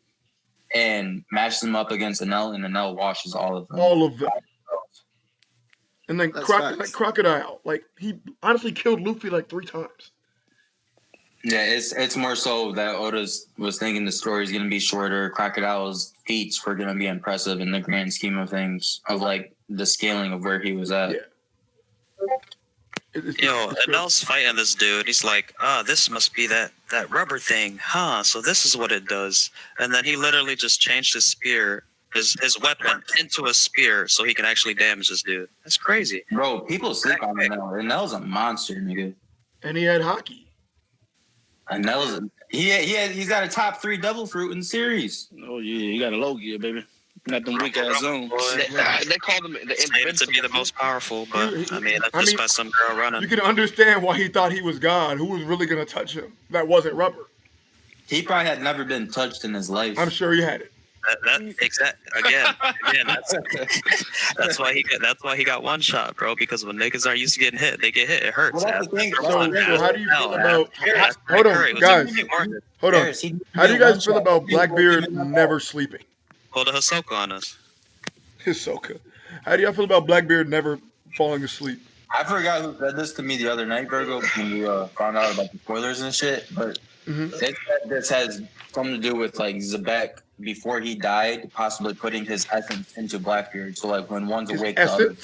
and match them up against Anel, and Anel washes all of them. All of them. And then Crocodile, like he honestly killed Luffy like 3 times. Yeah, it's more so that Oda was thinking the story's gonna be shorter. Crocodile's feats were gonna be impressive in the grand scheme of things, of like the scaling of where he was at. Yeah. Anel's fighting this dude. He's like, this must be that rubber thing, huh? So this is what it does. And then he literally just changed his spear, his weapon, into a spear so he can actually damage this dude. That's crazy. Bro, people sleep on Anel. Anel's a monster, nigga. And he had hockey. Anel's he's got a top 3 double fruit in the series. Oh yeah, you got a low gear, baby. Not them weak ass zones. They call them the Claimed to be the most powerful, but that's just by some girl running. You can understand why he thought he was God. Who was really gonna touch him? That wasn't rubber. He probably had never been touched in his life. I'm sure he had it. Again, that's why he got one shot, bro. Because when niggas aren't used to getting hit, they get hit. It hurts. Well, that's the thing. So how do you feel about? Hold on, guys. Hold on. How do you guys feel about Blackbeard never sleeping? Pull the Hisoka on us. Hisoka. How do y'all feel about Blackbeard never falling asleep? I forgot who said this to me the other night, Virgo, when we found out about the spoilers and shit. But this has something to do with like Zebek before he died, possibly putting his essence into Blackbeard. So like when one's awake, the other.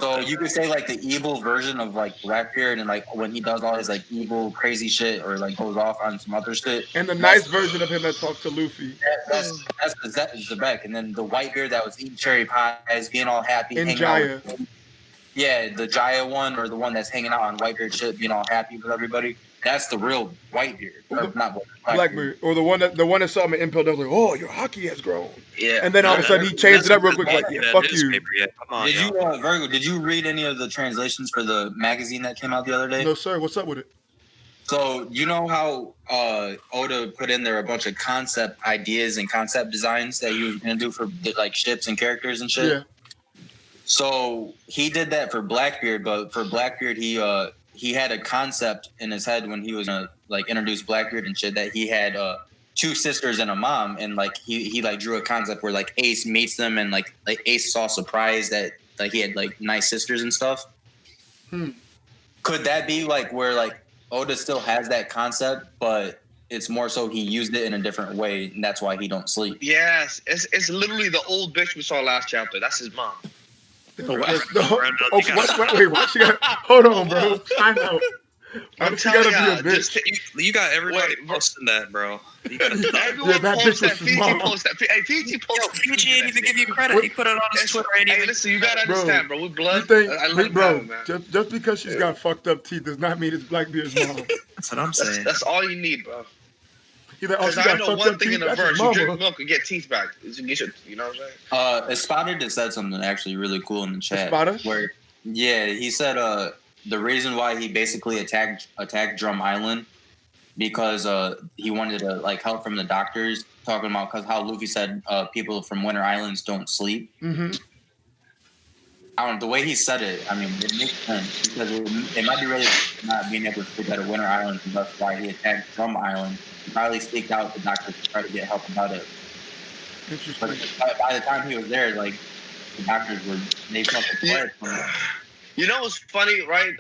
So you could say like the evil version of like Blackbeard, and like when he does all his like evil crazy shit or like goes off on some other shit. And the nice version of him that talks to Luffy. That's Zebek. And then the Whitebeard that was eating cherry pies, being all happy. In Jaya. Yeah, the Jaya one, or the one that's hanging out on Whitebeard shit, being all happy with everybody. That's the real Whitebeard, or not Blackbeard, or the one that saw him in Impel Down, like, oh, your hockey has grown. Yeah. And then all of a sudden he changed it up real quick, like, yeah, fuck you. Did you, Virgo? Did you read any of the translations for the magazine that came out the other day? No, sir. What's up with it? So you know how Oda put in there a bunch of concept ideas and concept designs that he was gonna do for like ships and characters and shit. Yeah. So he did that for Blackbeard, but for Blackbeard, he had a concept in his head when he was gonna like introduce Blackbeard and shit that he had 2 sisters and a mom, and like he like drew a concept where like Ace meets them, and like Ace is all surprised that like he had like nice sisters and stuff. Could that be like where like Oda still has that concept, but it's more so he used it in a different way, and that's why he don't sleep? Yes, it's literally the old bitch we saw last chapter. That's his mom. Wait, hold on, bro. Time out. I'm telling you, you got everybody posting that, bro. Everyone posts that. Fiji posts that. Hey, Fiji posts that. Fiji ain't even give you credit. He put it on his Twitter. Hey, listen, you gotta understand, bro. We're blood. Just because she's got fucked up teeth does not mean it's Blackbeard's mom. That's what I'm saying. That's all you need, bro. Because I know one thing in the verse: you drink milk and get teeth back. You know what I'm saying? Espada just said something actually really cool in the chat. Espada? Where, yeah, he said the reason why he basically attacked Drum Island because he wanted to like help from the doctors, talking about because how Luffy said people from Winter Islands don't sleep. I don't know, the way he said it, I mean, it makes sense because it might be really not being able to sleep at a Winter Island, and that's why he attacked Drum Island. He probably sneaked out the doctors to try to get help about it. Interesting. But by the time he was there, like the doctors they felt prepared for him. You know what's funny, right?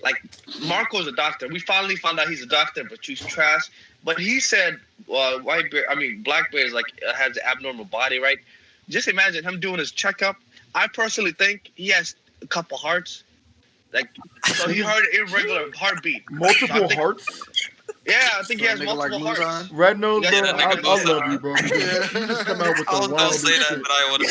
Like Marco's a doctor. We finally found out he's a doctor, but he's trash. But he said, Blackbeard is like has an abnormal body, right? Just imagine him doing his checkup. I personally think he has a couple hearts. Like, so he heard an irregular heartbeat. Multiple hearts? Yeah, I think he has Nigga like multiple hearts. Mulan. Red Nose, Yeah, bro, that I nigga both love are. you, bro. Because you just come out with I the was gonna wildest say that, shit. but I want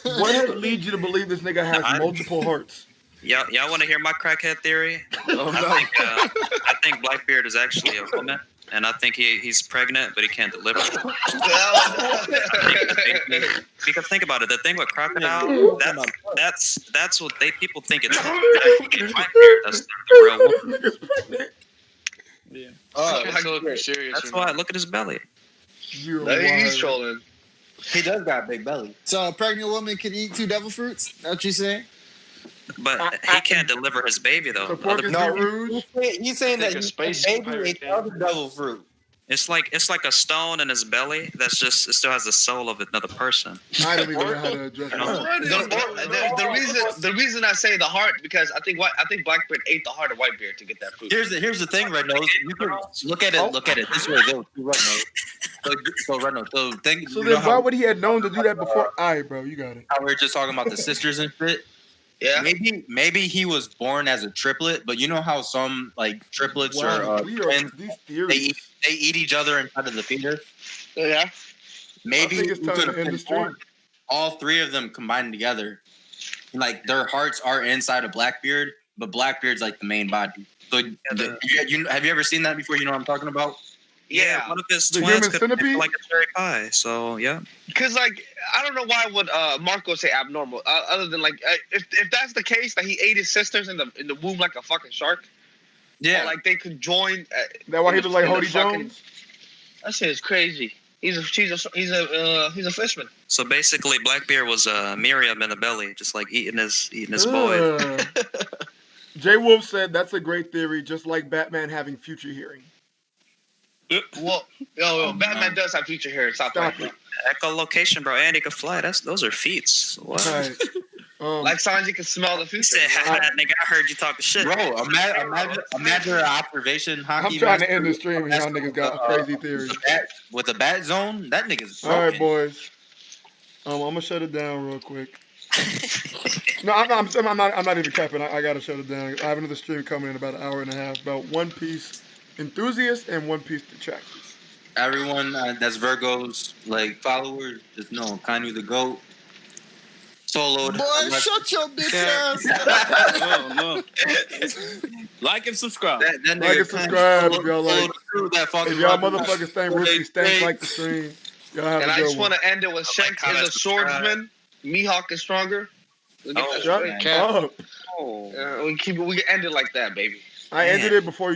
to. What has lead you to believe this nigga has I- multiple hearts? Y'all want to hear my crackhead theory? Oh no. I think Blackbeard is actually a woman, and I think he's pregnant, but he can't deliver. Because think about it, the thing with crocodile, that's what people think it's actually Blackbeard. That's the real woman. Nigga's pregnant. Yeah. Oh, So if you're serious, That's why. Look at his belly. You're He's wild. trolling. he does got a big belly. So a pregnant woman could eat 2 devil fruits? That's what you saying? But he can't deliver his baby though. The pork is No, rouge. he's saying I think that a his space baby pirate ate can. the other devil fruit. It's like a stone in his belly that's just it still has the soul of another person. I don't even know how to address that. The reason I say the heart because I think Blackbeard ate the heart of Whitebeard to get that fruit. Here's the thing, Red Nose. You can look at it this way though, too, Red Nose. So Red Nose. So think. So you then know why how, would he have known to do that before? Alright, bro, you got it. how we were just talking about the sisters and shit? Yeah. Maybe he was born as a triplet, but you know how some like triplets Wow, or we are twins, these they theories. eat each other inside of the feeder. Yeah. Maybe I think it's we time could to have end been the stream. born, all 3 of them combined together. Like their hearts are inside of Blackbeard, but Blackbeard's like the main body. So have you ever seen that before? You know what I'm talking about? Yeah. One of his The twins human could centipede? be like a cherry pie. So yeah. Because like I don't know why would Marco say abnormal other than like if that's the case that he ate his sisters in the womb like a fucking shark. Yeah. Or, like they could join. That why he look like in the Hody fucking- Jones? That shit is crazy. He's a fisherman. So basically, Blackbeard was Miriam in the belly, just like eating his boy. Ugh. Jay Wolf said that's a great theory, just like Batman having future hearing. Well, Batman does have future hair. Stop Stop playing. it. Echolocation, bro. And he could fly. Those are feats. What? Right. Like Sanji can smell the He future. said, "Ha, nigga, I heard you talking shit." Bro, imagine an observation I'm hockey. trying to master end the stream and y'all niggas got crazy theories. with a bat zone. That nigga's All broken. right, boys. I'm gonna shut it down real quick. No, I'm not even capping. I gotta shut it down. I have another stream coming in about an hour and a half about One Piece enthusiasts and One Piece detractors. Everyone that's Virgo's like followers, just know Kanye the GOAT. Soloed. Boy, shut your bitch ass. Oh, no. Like and subscribe. That Like nigga and subscribe if y'all like. that fucking If y'all motherfuckers think Rookie stank like the stream, y'all have And a I good just one. want to end it with Shanks is a swordsman. Mihawk is stronger. We get that Shut straight. up. We can end it like that, baby. I ended it before you